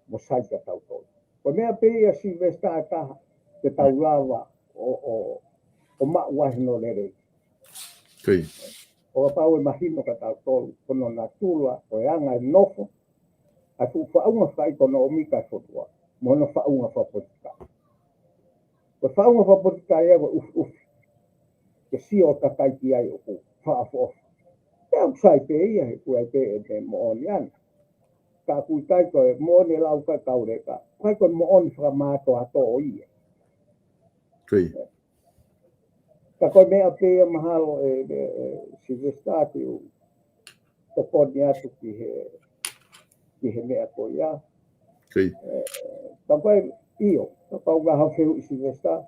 Speaker 2: Mo saika tau koe. Koe mea pēia si vesta a taha te tau lava o mauahi no lere.
Speaker 1: Kui.
Speaker 2: O pau e mahino ka tau tolu kono na tula o e anga e nofo a tu whaunga wha ekonomika e whotua. Mono whaunga wha POLITIKALE. Ko whaunga wha POLITIKALE ewa ufi. Ke sio kakai ki ai o ku whaafofa. Te au sai pe ia he kua pe e te mooni ana. Ka kui kai koe mooni lau kai kaureka. Kai koe mooni whakamato ato o ia.
Speaker 1: Kui.
Speaker 2: Ka koe mea pēia mahalo si vestati o tokoni atu ki he mea koe ia.
Speaker 1: Kui.
Speaker 2: Ka koe iyo. Ka pau ngaha whiu i si vestati.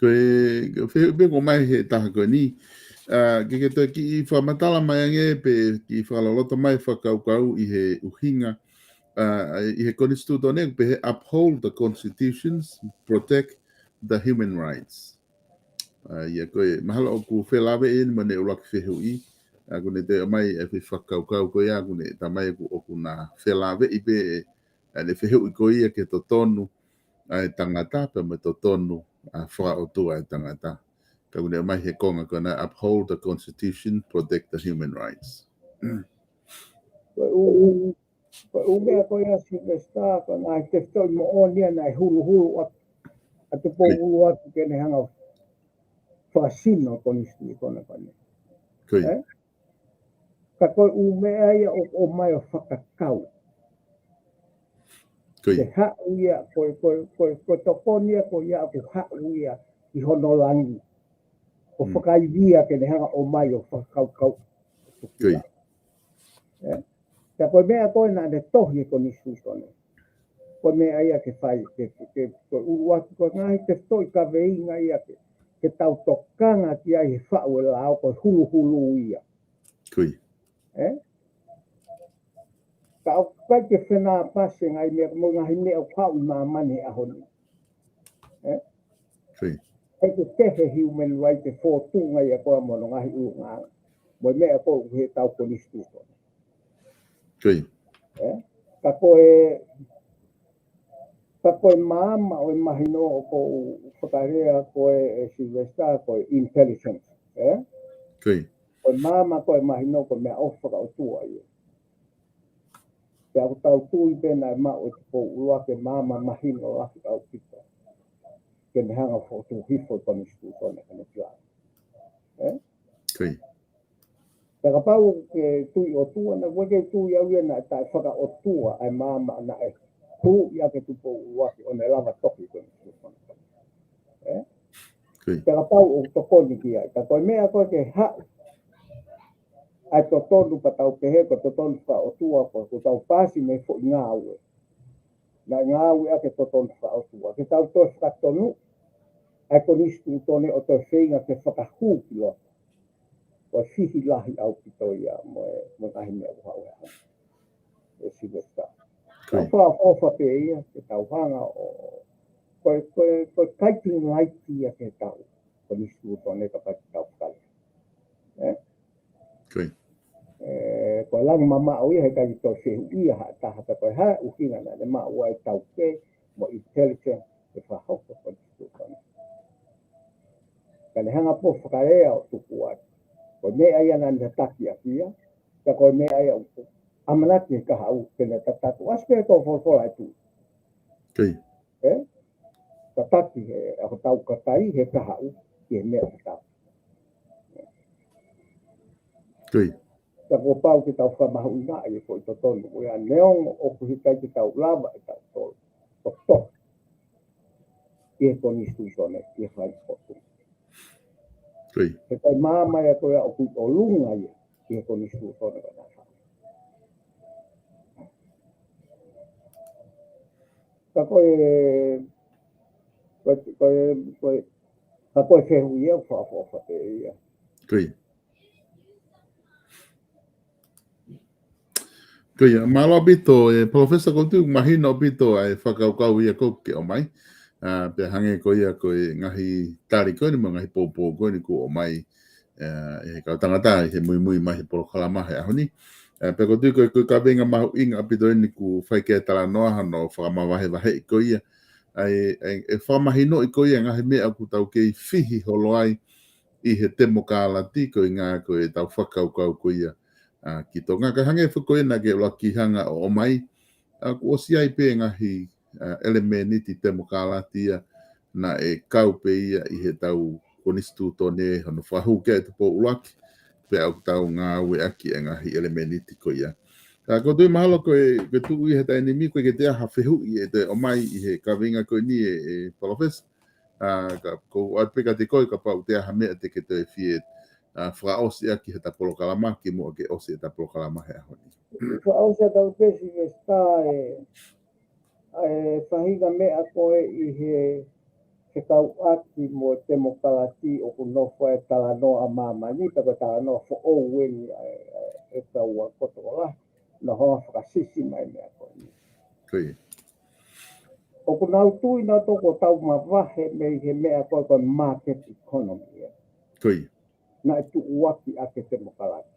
Speaker 1: Koe whiu ko mai he taha koe ni. Ke te ki i whamatala mai ange pe ki i whakalolota mai whakaukau i he uhinga. I he constituto ne pe he uphold the constitutions, protect the human rights. Ia koe mahala o ku whelawe e ma ne ulaki whihu i. Kune te mai e whakaukau koe a kune ta mai o kuna whelawe i pe ne whihu i koe ia ke to tonu ai tangata pe me to tonu wha o tua e tangata. Ka kune mai he konga kona uphold the constitution, protect the human rights.
Speaker 2: Ko umea ko ia Silvesta ko na te toi mo onia na hulu atu po ulu atu kene hanga fasino ko nisti ko na pane. Ka ko umea ia o mai o whakakau. Te hau ia ko tokonia ko ia ko hau ia I honolangi. O whakaivia kene hanga o mai o whakakau. Ka koe mea koe na ne tohi ko nisti ko ne. Ko mea ia ke whai, ke ulu atu ko ngahi te toi ka veinga ia ke tau tokanga ki ai he whau e lao ko hulu ia. Ka au kai ke whenā pase ngai mea mo ngahi mea o whau I mani a honi. Kai te tehe human right te fōtunga ia koa mono ngahi ulu nganga. Mo mea koe he tau ko nisti ko ne. Ka koe māma o mahino o ko whakarea koe Silvesta koe intelligence. Koe māma koe mahino koe mea ofaka o tua ia. Te au tau tui pena e mao te po uake māma mahino laki au pita. Kene hanga whotu hifo toni stu tone kane tia. Te ka pau ke tui o tua na weke tui au ia na tae whaka o tua ai māma na e. Tu ia ke tupo uake o ne lava toki toni stu tone. Te ka pau o tokoni ki ai. Ka koe mea koe ke hau. Ai to tonu pa tau pehe ko to tonu pa o tua ko tau pasi me fo ngāue. Na ngāue ake to tonu pa o tua. Ke tau to whakatonu. Ai ko nistu tone o to whenga ke whakahu ki lo. Ko fihi lahi au pito ia mo ngahi mea uhau e hana. E Silvesta. Ka wha pe ia ke tau hanga o ko kaiting laiti ia ke tau. Ko nistu tone ka pati tau whakali. Ko lang mama o ia he kai to se ia ha ta ko ha u kinga na le ma wa tau ke mo intelligent e fa hoko ko tu ko ka le hanga po whakarea o tuku ai ko me ai na nda taki ia ka ko me ai o amanaki ka hau ke na tatatu aspecto fo ai tu ka taki he o tau ka tai he ka hau ke me o tau Ka ko pau ki tau whamahu ina i ko I to tonu. Ua neong o kuhikai ki tau lava I tau tolu. To to. I ko nistu tone. I hai kotu. He kai māma e koe o kui o lunga I ko nistu tone. Ka koe whehu ia whawha te ia.
Speaker 1: Koia, malo bito e Palofesa ko tu mahino bito ai whakaukau ia koke o mai. Pe hange ko ia ko ngahi tari ko ni ngahi popo ko ni ko o mai. E ka tangata he mui mai polokalama he ahoni. Pe ko tu ko ka venga mahu inga bito ni ku whaike talanoa hano whakamawahe wahe ko ia. Ai e whamahino I ko ia ngahi mea ku tau kei fihi holo ai I he temo ka alati ko ngā ko e tau whakaukau ko ia. Ki tō ngā hange whakoena ke ola ki hanga o mai, ko o si ai pē ngahi elemeniti te mokalatia na e kau pe ia I he tau konistu tōne hano whahu ke te pō ulaki, pe au tau ngā ue aki e ngahi elemeniti ko ia. Ko tui mahalo ko e tuu I he taini mi ko ke te aha whehu I e te o mai I he kawinga ko ni e Palofesa. Ko atpeka te koi ka pau te aha mea te ke te fie fra osi aki he ta polokalama ki mo ke osi he ta polokalama he ahoni.
Speaker 2: Fra osi tau pesi me sta e whahinga mea koe I he kau aki mo demokalati o kunofo e talanoa mamani, tako talanoa fo o weni e kau a kotola, na hoa whakasisi mai mea koe. O kunau tui na toko tau mawahe me he mea koe market economy. Na e tu uaki ake te mokalaki.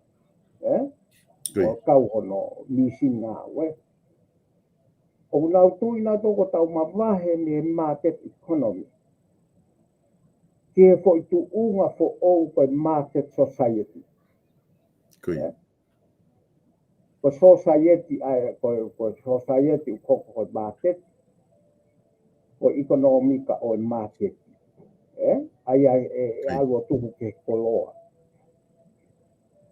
Speaker 2: O kau hono misi ngā we. O nau tui na toko tau mawahe me he market economy. Ke fo I tu unga fo o koe market society. ko society ko society ko market ko economica o market ai algo tu ke koloa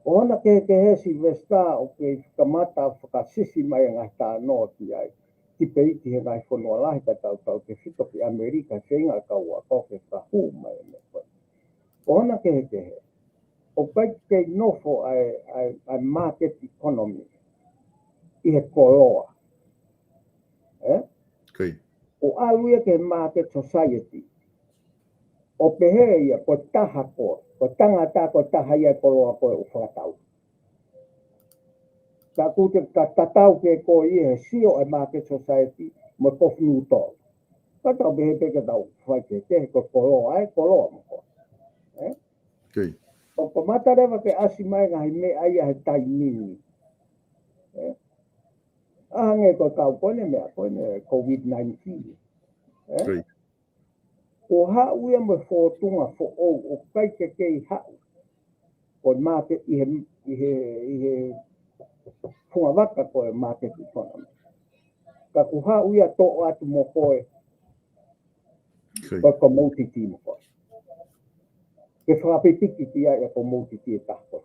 Speaker 2: ona ke hesi vesta o ke kamata whakasisi mai ngata no ki ai ki peiti he ngai whanua lahi ka tau ke whito ki Amerika whenga kaua ko ke kahu mai me koe. Ona ke he. O pai ke nofo ai market economy i he koloa. O aluia ke market society. O pehe ia ko taha ko tangata ko taha ia koloa ko o whakatau. Ka kute ka tatau ke ko i he sio ai market society mo kofi uto. Ka tau behe peke tau whai ke ko koloa mo ko. O ko mata rewa ke asi mai ngahi me ai he tai nini. Ahange ko kau kone mea kone COVID-19. O hau ia mo whotunga o kai ke kei hau. O market i he funga waka ko market economy. Ka ku hau ia to atu mo koe. Ko commodity mo koe. Ke whakapitiki ki ia commodity e tako.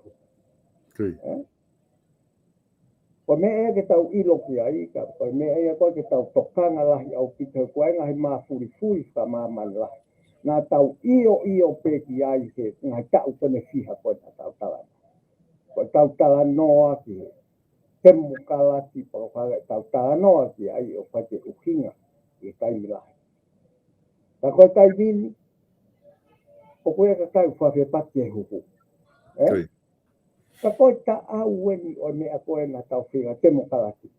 Speaker 2: Ko me ke tau ilo ki ai, ko me ko ke tau tokanga lahi au ki te koe ngahi maa furi ka maa man lahi. Nā tau iyo pe ki ai ke ngai tau kone fiha koe na tau talanoa. Ko tau talanoa ki temu kalaki polokale tau talanoa ki ai o kate uhinga i taimi lahi. Ka koe tai vini, o koe ka kai whawhe pati e huku. Ka koe ta au weni o mea koe na tau whiga temu kalaki.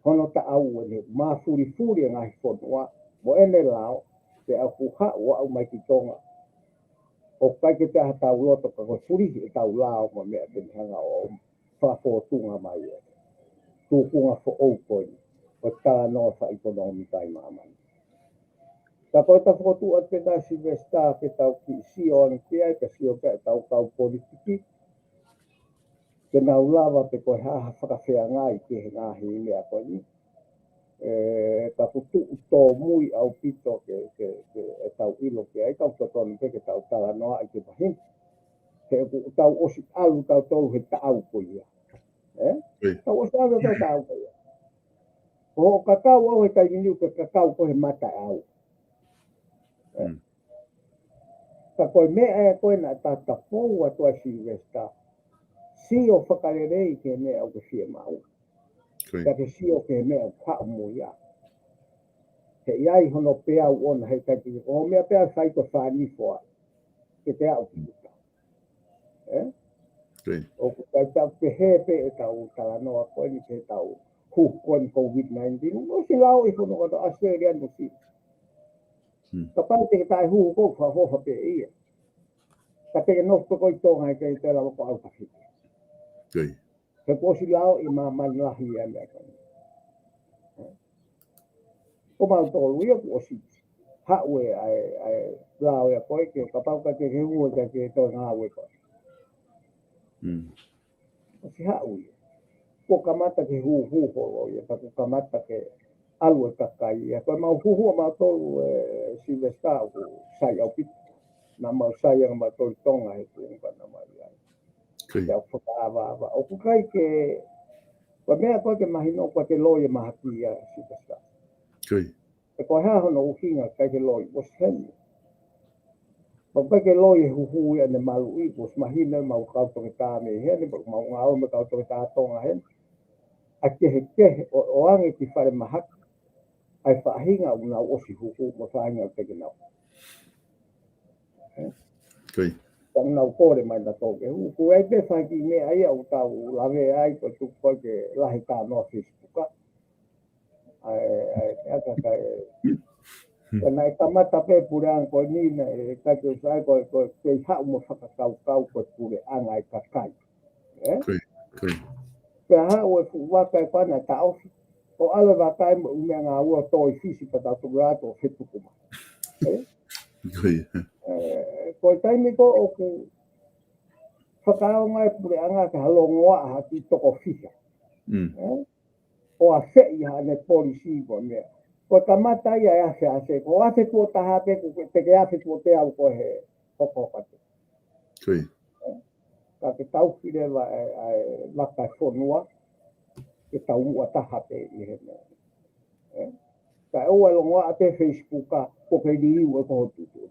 Speaker 2: Hono ta au weni, maa furi ngahi whonua, mo ene lao, te au hau au mai ki tonga. O kai ke te aha tau loto ka koe furi e tau lao mo mea te hanga o whawhotunga mai e. Tūkunga fo au koe, o talanoa wha ekonomi tai mamani. Ka koe ta whotu at te nasi vesta ke tau ki sio ang kia, ka sio pe tau kau politiki, ke nau lava te koe haha whakawhea ngai ke he ngahi i mea koe ni. Ka putu tō mui au pito ke tau ilo ke ai, tau totoni ke tau talanoa i te pahin. Ke tau osi alu tau tolu he tau koe ia. Tau osi alu tau koe ia. Ko kakau au he tai miniu ke kakau koe he mata au. Ka koe mea e koe na tata pou atua Silvesta. Sio whakarerei ke mea au ke whia mau. Ka ke sio ke mea whao mo ia. He iai hono pea u ona hei kai tiki. O mea pea whaiko whanifoa. Ke te au pita. O kai tau pehe pe e tau talanoa koe ni ke tau hukon COVID-19. O si lau i hono koto Australia no si. Ka pai te tai hu ko fa ho fa pe ia. Ka te no to ko to ngai ke te la ko au ka fi. Ke ko si lao i ma man la hi ya me ka. Ko ma to lu ia ko si. Ha we ai lao ya ko ke ka pau ka ke hu ka ke to nga we ko. Si ha we. Ko kamata ke hu ho ya ka kamata ke alue kakai ya ko mau hu ma to Silvesta ko sai au pit na mau sai ang ma to tonga e ko na mai ai ya fotava o ku kai ke ko me ko ke mahino ko te loye mahati ya Silvesta e ko ha no uhinga kai ke loye o sen ko ke loye hu ya ne malu i ko mahina mau ka to ta me he ne mau ngao me ka to ta tonga he a ke o ange ki fare mahati ai whahinga una osi huku mo whahinga te ke nau. Tang nau kore mai na toke. Huku ai te whaki me ai au tau lawe ai ko tu koe ke lahi tā noa Facebooka. Ai aka kai. Kana e tamata pe pure an koe nina e kake usai koe kei hau mo whakakau koe pure anga e kakai. Pea hau e waka e pana ta ofi. O ala wa kai mo umea ngā ua toi fisi pa tau tuku ato o whitukuma. Ko taimi ko o ku whakao mai pure anga ka halongoa haki toko fisa. O a sei hane polisi ko mea. Ko tamata ia e ase ko ase tuo tahape ko te ke ase tuo te au ko he hoko kate. Ka te tau whire waka whonua ke tau mua tahape i he mea. Ka ua longoa a te Facebooka ko ke riu e ko hotutu.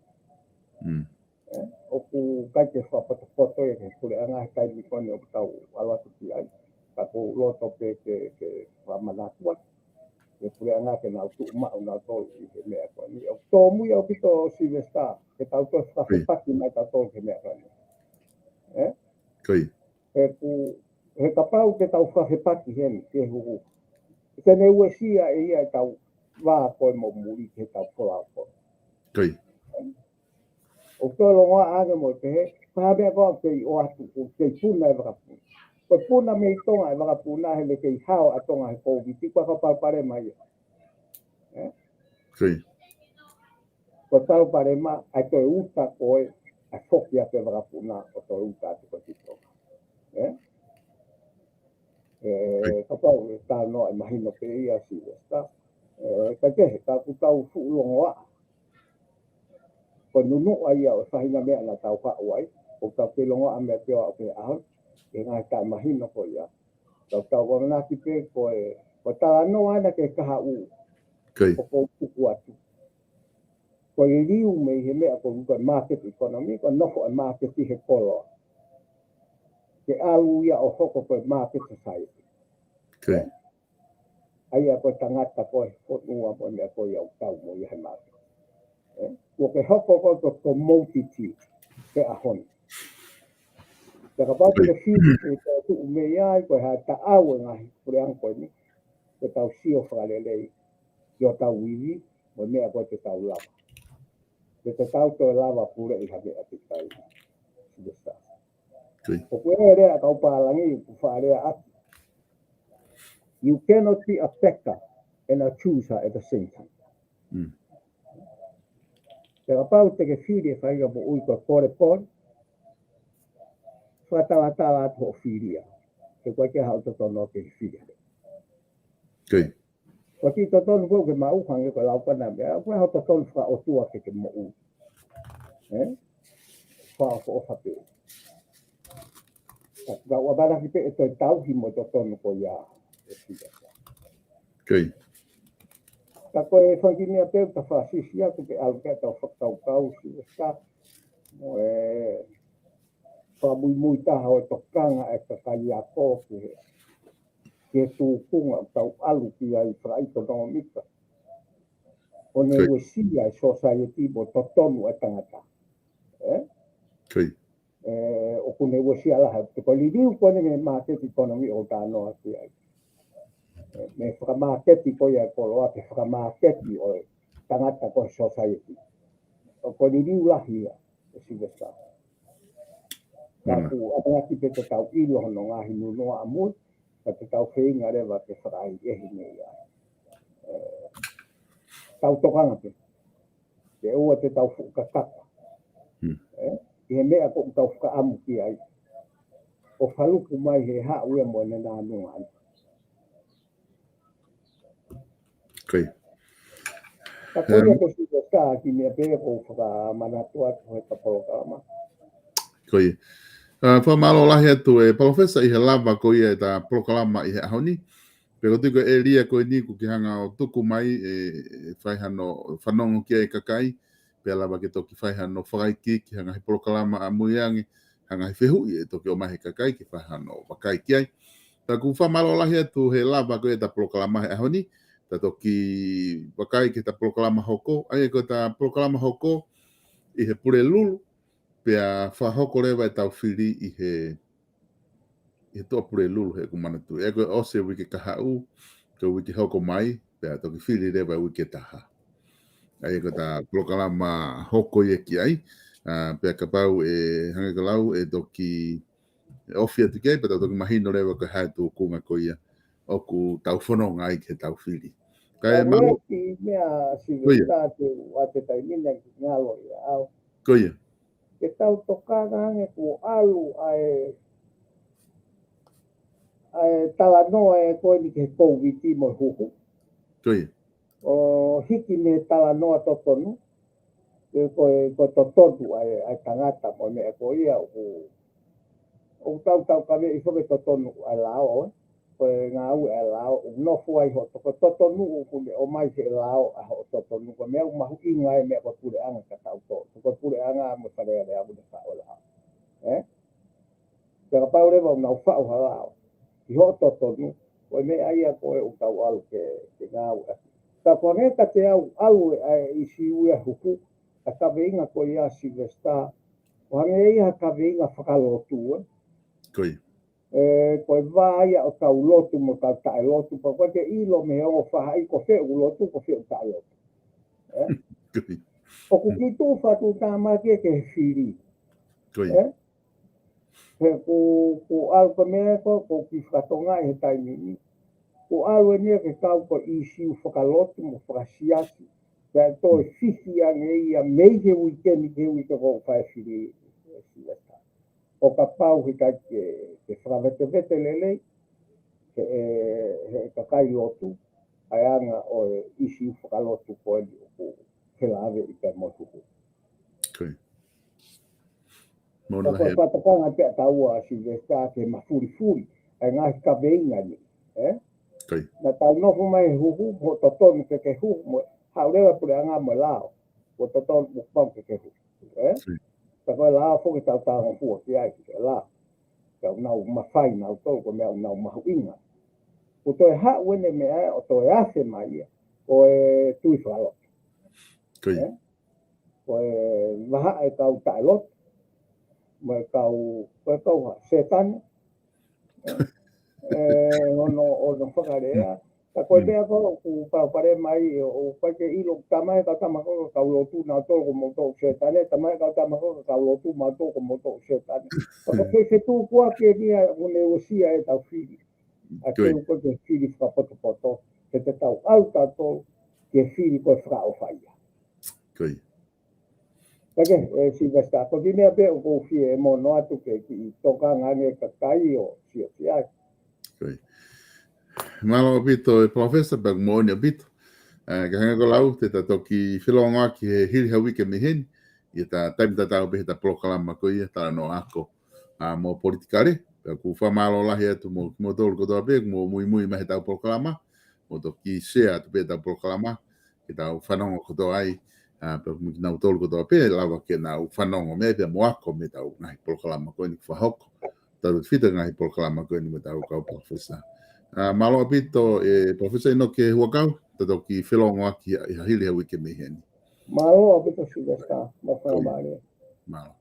Speaker 2: O ku kai te whapato e ke pure anga kai mi kone o tau alatu ki ai. Ka ko loto pe ke whamanatua. Ke pure anga ke nau tu mao nau tolu i he mea kone. O tō mui au pito Silvesta ke tau to whawhetaki mai tau tolu ke mea kone. He kapau ke tau whawhetaki hen ke huhu. Tene ue sia e ia tau wā koe mo muri ke tau wholau koe. O tōlo ngā ane mo te he, whahabea koa kei o atu, kei puna e wakapuna. Ko puna me i tonga e wakapuna he le kei hao a tonga he COVID, kwa ka paupare mai e. Ko tau pare ma, ai toi uta koe, a whoki a te wakapuna o toi uta atu ko titonga. Ka pau e tānoa e mahino pe ia si westa. Ka kehe, ka kutau fuulongoa. Ko nunu ai au whahinga mea na tau whauai, o tau te longoa mea te o ke ahau, e ngai tai mahino ko ia. Tau wanaki pe ko talanoa ana ke kaha u, o ko uku atu. Ko i riu me he mea ko uka market economy, ko nofo e market i he koloa. Ke alu ia o hoko ko market society. Aia ko tangata ko e whonua mo mea ko iau tau mo i he market. Ko ke hoko ko commodity ke ahon. Te ka pātu ke whiri ke tu me iai ko ha ta au ngahi pure ang koe ni. Ke tau sio whakalelei ki o tau wiwi mo mea ko te tau lava. Te tau to lava pure i hake ati tai. Sidesta. Ko koe rea kau pālangi ku whaarea ati. You cannot be a pecker and a chooser at the same time. Te rapau te ke whiri e whainga mo ui ko kore pōn. Whatawa atu o whiria. Ke koe ke hau totono ke whiri. Ko ti totono ko ke mauhange ko laupana mea. Koe hau totono wha o tua ke mo ui. Wha o whape. Ka ua baraki pe e toi tauhi mo totono ko ia. Ka koe whankinia peu ta whaasisia ku ke alukea tau whakaukau si westa. Mo e whamui taha o tokanga e ka kai a kō ke tūpunga tau alu ki ai wharaito nō mika. O ne ue sia e society mo totonu e tangata. O kune ue sia laha. Te ko li riu kone me market economy o tānoa ki ai. Me whakamaketi ko ia koloa ke whakamaketi o tangata ko society. O ko ni riu lahi ia, e si westa. Kaku apangati pe te tau ilo hono ngahi nunoa amui, ka te tau whenga rewa ke whakai ehi me ia. Tau tokanga pe. Ke ua te tau whukakaka. I he mea ko tau whakaamu ki ai. O whaluku mai he haa uia mo ne nā nunga ana. Ka koia ko si westa ki mea pere ko whakamanatua ko he ka polokalama.
Speaker 1: Whamalo lahi atu e palofesa i he lava ko ia e ta polokalama i he ahoni. Pero tiko e lia ko ni ku ki hanga o tuku mai e whaihano whanongo kia e kakai. Pea lava ke toki whaihano whakaiki ki hanga he polokalama a muiangi. Hanga he whehui e toki o mahi kakai ki whaihano wakai ki ai. Ta ku whamalo lahi atu he lava ko e ta polokalama he ahoni. Ta toki wakai ki ta polokalama hoko. Ai ko ta polokalama hoko i he pure lulu. Pea whahoko rewa e tau whiri i he toa pure lulu he kumanatu. E koe ose wiki kahau, ko wiki hoko mai, pea toki whiri rewa wiki taha. Ai ko ta polokalama hoko i ki ai, pea ka pau e hange kalau e toki ofia tike, pea toki mahino rewa ko hai tu kunga ko ia, oku tau whanonga ai ke tau whiri.
Speaker 2: Ka ue ki mea si weta te wate tai mina ki ngalo ia au.
Speaker 1: Ko ia.
Speaker 2: ke tau tokanga nge ko alu ai talanoa e koe ni ke COVID mo huhu.
Speaker 1: Koi.
Speaker 2: O hiki me talanoa totonu. Koe totonu ai tangata mo me ko ia o tau ka me i soke totonu ai lao. Koe ngā au ai lao. No fuai ho toko totonu o mai se lao a ho totonu. Ko mea mahu inga e mea ko pure anga ka tau to. Ko pure anga mo sarea rea mune sa o lao. Kaya pau rewa ngau whao halao. I ho totonu. Koe mea ia koe o tau alu ke ngā ua. Ka kua ngeta te au alu i si uia huku. A ka veinga koe ia Silvesta. O hange ia ka veinga whakalotu.
Speaker 1: Koi.
Speaker 2: Koe vāia o tau lotu mo tau tae lotu. Pa koe te ilo me o whahai ko wheu lotu ko wheu tae lotu.
Speaker 1: Koi.
Speaker 2: O kukitu whatu tā mātia ke he whiri.
Speaker 1: Koi.
Speaker 2: Ko alu ka mea ko ki whakatonga he taimini. Ko alu e nia ke kau ko i siu whakalotu mo whakasiasi. Pea tō e whiwhi ange ia mei he weekend ke wika ko whae whiri. O ka pau he kai ke whakavete lelei. He ka kai lotu. Ai anga o e isi whakalotu ko e ke lawe i ka motuku.
Speaker 1: Koi.
Speaker 2: Ka koe whatakanga te ataua Silvesta ke mafuri. Ai ngā ka veinga ni.
Speaker 1: Koi.
Speaker 2: Na tau nofu mai huhu, ho totonu ke huhu. Haurewa pure anga mo lao. Ko totonu mukpau ke huhu. Ka koe lao fuki tau tānga fua ki ai ki lao. Ka unau mawhai nau tau ko mea unau mahu inga. Ko toi ha wene mea o toi ase mai ia. Ko e tui whalot.
Speaker 1: Koi.
Speaker 2: Ko e waha e kau tae lot. Mo e kau setane. Ono whakarea. Ka koe mea ko ku pare mai o pake ilo tamai ka tamako ka lotu na to ko moto setane tamai ka tamako ka lotu ma to ko moto setane. Ka koe se tu kwa ke dia une osia e tau fili. A te ko ke fili ka poto ke te tau au ta to ke fili ko fra o faia.
Speaker 1: Koi.
Speaker 2: Kake Silvesta ko di mea pe ko fie mo no atu ke ki toka ngane ka kai o sia.
Speaker 1: Koi. Malo pito e POLOKALAMA bag mo ni pito. Ka hanga ko lau te toki whilonga ki he hiri hawi ke mehen. I ta taim ta tau pe ta POLOKALAMA ko ia TALANOA ako. Mo POLITIKALE. Ku whamalo lahi atu mo tolu ko toa pe. Mo mui mahe tau POLOKALAMA. Mo toki share atu pe tau POLOKALAMA. Ki tau whanongo ko toa ai. Pero mo ki nau tolu ko toa pe. Lawa ke nau whanongo me pe mo ako me tau ngahi POLOKALAMA ko ni whahoko. Tau whita ngahi POLOKALAMA ko ni me tau kau POLOFESA. Malo apito POLOFESA INOKE HU'AKAU toki whilongo aki i hahili hawi ke meheni.
Speaker 2: Malo apito Silvesta.
Speaker 1: Malo.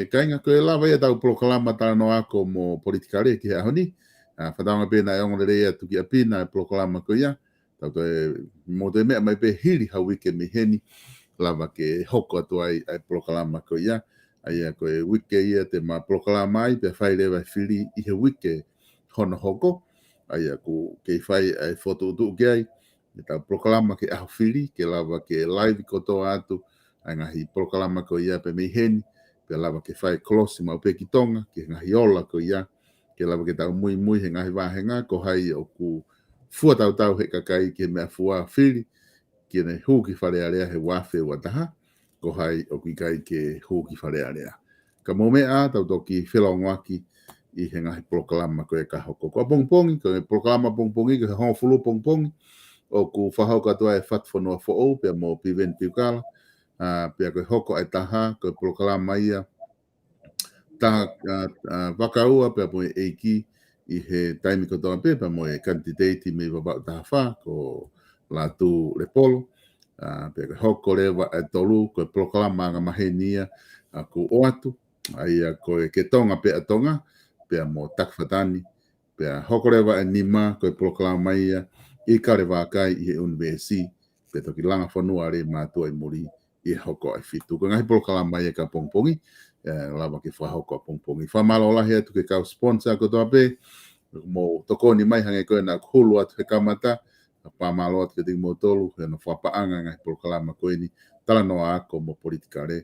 Speaker 1: Kainga koe lawa ia tau POLOKALAMA TALANOA ako mo POLITIKALE ki ahoni. Whataonga pe na ongo lere ia tuki apina POLOKALAMA ko ia. Tau toe mo te mea mai pe hili hawi ke meheni. Lawa ke hoko atu ai POLOKALAMA ko ia. Aia koe wike ia te ma POLOKALAMA ai pe whai rewa whiri i he wike hono hoko. Aia ku ke whai ai foto utu ke ai. E tau POLOKALAMA ke aho whiri, ke lawa ke live koto atu. Ai ngahi POLOKALAMA ko ia pe meheni. Pe lawa ke whai kolosi mau pe ki tonga. Ke ngahi ola ko ia. Ke lawa ke tau mui he ngahi wahenga. Ko hai o ku fua tau he kakai ke mea fua whiri. Ke ne hu ki whare area he wafe wataha. Ko hai o ki kai ke hu ki whare area. Ka momea tau toki whilongwaki. I he ngahi POLOKALAMA ko e ka hoko. Ko pongpongi, ko e POLOKALAMA pongpongi, ko he hongo fulu pongpongi. O ku whahau katoa e whatwhanua who'o, pia mo piwen piukala. Pia ko e hoko ai taha, ko e POLOKALAMA ia. Taha wakaua, pia mo e eiki, i he taimi katoa pe, pia mo e kantiteiti me wabau taha wha, ko lātu le polo. Pia ko e hoko rewa e tolu, ko e POLOKALAMA anga mahenia, ko oatu. Aia ko e ke tonga pe a tonga. Pea mo takwhatani, pea hokorewa e nima, koe POLOKALAMA ia, i kare wākai i he universi, pea toki langa whanua re mātua i muri i hoko ai whitu. Ko ngahi POLOKALAMA ia ka pongpongi, lawa ke whahoko a pongpongi. Whamalo lahi atu ke kau sponsor ko toa pe, mo tokoni mai hange koe na hulu atu he kamata, pamalo atu ke tiki mo tolu, he no whapaanga ngahi POLOKALAMA koe ni, TALANOA ako mo POLITIKALE,